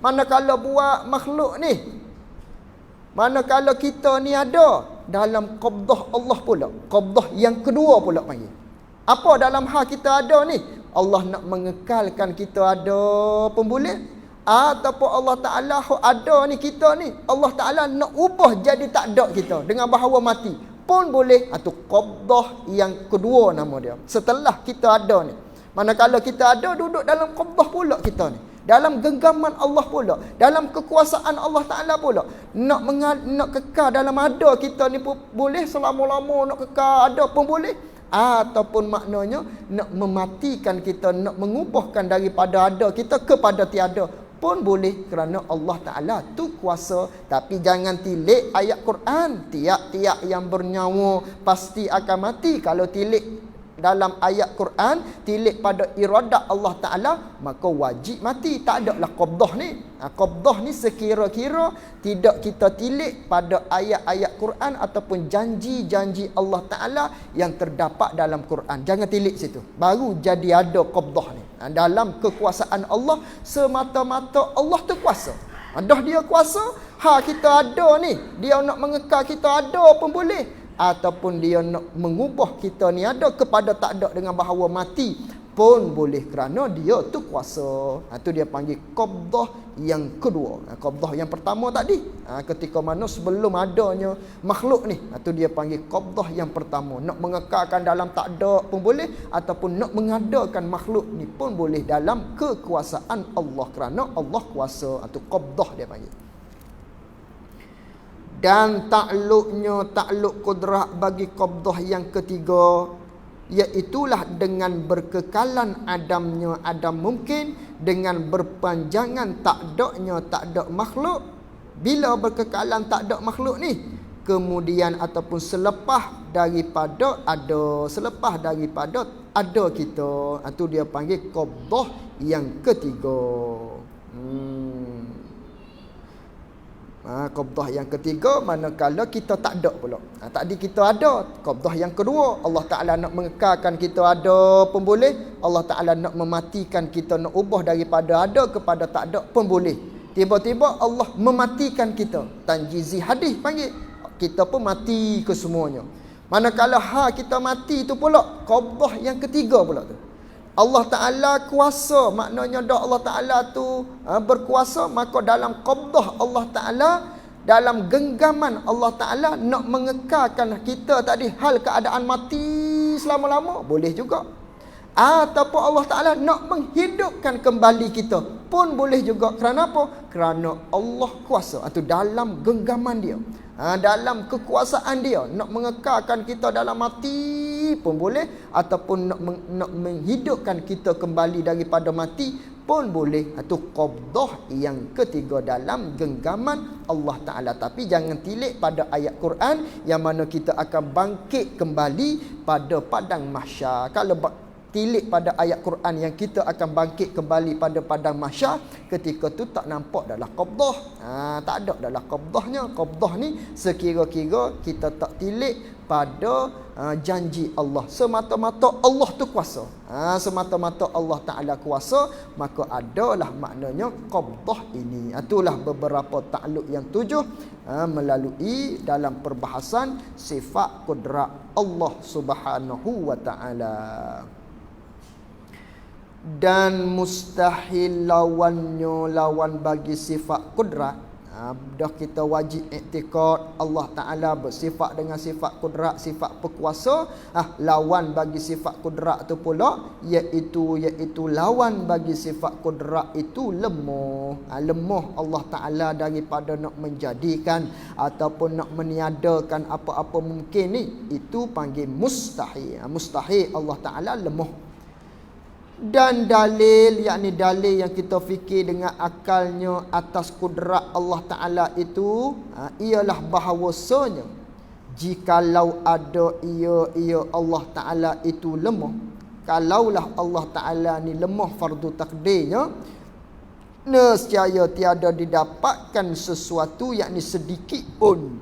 Manakala buat makhluk ni, manakala kita ni ada dalam qabdah Allah pula, qabdah yang kedua pula panggil. Apa dalam hal kita ada ni? Allah nak mengekalkan kita ada pun boleh, ataupun Allah Ta'ala ada ni, kita ni Allah Ta'ala nak ubah jadi tak ada kita dengan bahawa mati pun boleh. Itu qabdah yang kedua nama dia. Setelah kita ada ni, manakala kita ada, duduk dalam qabdah pula kita ni, dalam genggaman Allah pula, dalam kekuasaan Allah Ta'ala pula. Nak kekal dalam ada kita ni pun boleh, selama-lama nak kekal ada pun boleh. Ataupun maknanya nak mematikan kita, nak mengubahkan daripada ada kita kepada tiada pun boleh, kerana Allah Ta'ala tu kuasa. Tapi jangan tilik ayat Quran, tiap-tiap yang bernyawa pasti akan mati. Kalau tilik dalam ayat Quran, tilik pada iradat Allah Ta'ala, maka wajib mati. Tak adalah qabdah ni. Qabdah ni sekira-kira tidak kita tilik pada ayat-ayat Quran ataupun janji-janji Allah Ta'ala yang terdapat dalam Quran. Jangan tilik situ, baru jadi ada qabdah ni. Dalam kekuasaan Allah, semata-mata Allah tu kuasa. Dah dia kuasa, kita ada ni, dia nak mengekal kita ada pun boleh, ataupun dia nak mengubah kita ni ada kepada tak ada dengan bahawa mati pun boleh kerana dia tu kuasa. Tu dia panggil qabdah yang kedua. Qabdah yang pertama tadi, ketika mana sebelum adanya makhluk ni, tu dia panggil qabdah yang pertama. Nak mengekalkan dalam tak ada pun boleh, ataupun nak mengadakan makhluk ni pun boleh dalam kekuasaan Allah, kerana Allah kuasa. Tu qabdah dia panggil. Dan takluk kudrah bagi qabdah yang ketiga, iaitulah dengan berkekalan adamnya adam mungkin, dengan berpanjangan tak ada makhluk. Bila berkekalan tak ada makhluk ni, kemudian ataupun selepas daripada ada kita, itu dia panggil qabdah yang ketiga. Qabdah yang ketiga manakala kita tak ada pula. Tadi kita ada. Qabdah yang kedua, Allah Ta'ala nak mengekalkan kita ada pun boleh. Allah Ta'ala nak mematikan kita, nak ubah daripada ada kepada tak ada pun boleh. Tiba-tiba Allah mematikan kita. Tanjizi hadis panggil. Kita pun mati kesemuanya. Manakala kita mati tu pula, qabdah yang ketiga pula tu. Allah Ta'ala kuasa, maknanya dah Allah Ta'ala tu berkuasa, maka dalam qabdah Allah Ta'ala, dalam genggaman Allah Ta'ala nak mengekalkan kita tadi hal keadaan mati selama-lama, boleh juga. Ataupun Allah Ta'ala nak menghidupkan kembali kita pun boleh juga. Kerana apa? Kerana Allah kuasa. Itu dalam genggaman dia, dalam kekuasaan dia, nak mengekalkan kita dalam mati pun boleh, ataupun nak menghidupkan kita kembali daripada mati pun boleh. Itu qabdah yang ketiga dalam genggaman Allah Ta'ala. Tapi jangan tilik pada ayat Quran yang mana kita akan bangkit kembali pada padang mahsyar. Kalau tilik pada ayat Quran yang kita akan bangkit kembali pada padang mahsyar, ketika tu tak nampak dalam qabdah. Tak ada dalam qabdahnya. Qabdah ni sekira-kira kita tak tilik pada janji Allah. Semata-mata Allah tu kuasa. Semata-mata Allah Ta'ala kuasa, maka adalah maknanya qabdah ini. Itulah beberapa takluk yang 7 melalui dalam perbahasan sifat kudrat Allah Subhanahu wa Ta'ala. Dan mustahil lawan bagi sifat kudrat. Dah kita wajib iktikad Allah Ta'ala bersifat dengan sifat kudrat, sifat berkuasa. Lawan bagi sifat kudrat tu pula iaitu lawan bagi sifat kudrat itu lemah. Lemah Allah Ta'ala daripada nak menjadikan ataupun nak meniadakan apa-apa mungkin ni, itu panggil mustahil. Mustahil Allah Ta'ala lemah. Dan dalil, yakni dalil yang kita fikir dengan akalnya atas kudrat Allah Ta'ala itu, ialah bahawasanya jikalau ada ia Allah Ta'ala itu lemah, kalaulah Allah Ta'ala ni lemah fardu takdirnya, nescaya tiada didapatkan sesuatu, yakni sedikit pun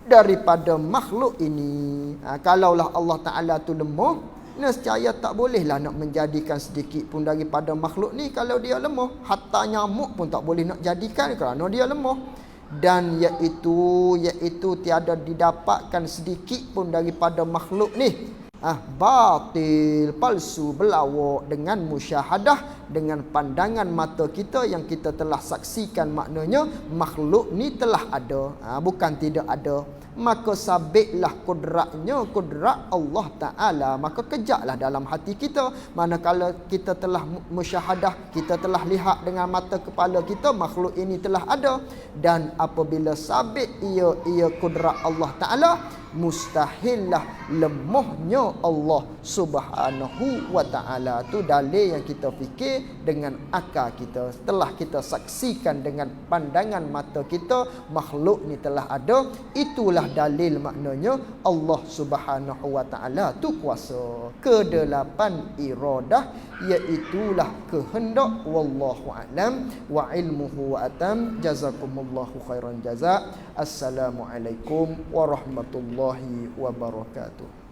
daripada makhluk ini. Kalaulah Allah Ta'ala tu lemah, nescaya tak bolehlah nak menjadikan sedikit pun daripada makhluk ni. Kalau dia lemah, hatta nyamuk pun tak boleh nak jadikan kerana dia lemah. Dan iaitu tiada didapatkan sedikit pun daripada makhluk ni. Batil, palsu, berlawak dengan musyahadah, dengan pandangan mata kita yang kita telah saksikan, maknanya makhluk ni telah ada, bukan tidak ada. Maka sabitlah kudratnya, kudrat Allah Ta'ala, maka kejaklah dalam hati kita. Manakala kita telah musyahadah, kita telah lihat dengan mata kepala kita makhluk ini telah ada. Dan apabila sabit ia kudrat Allah Ta'ala, mustahillah lemahnya Allah Subhanahu wa Ta'ala. Tu dalil yang kita fikir dengan akal kita. Setelah kita saksikan dengan pandangan mata kita makhluk ni telah ada, itulah dalil maknanya Allah Subhanahu wa Ta'ala tu kuasa. Kedelapan iradah, iaitulah kehendak. Wallahu a'lam wa ilmuhu wa atam. Jazakumullahu khairan jazak. Assalamualaikum warahmatullahi wabarakatuh.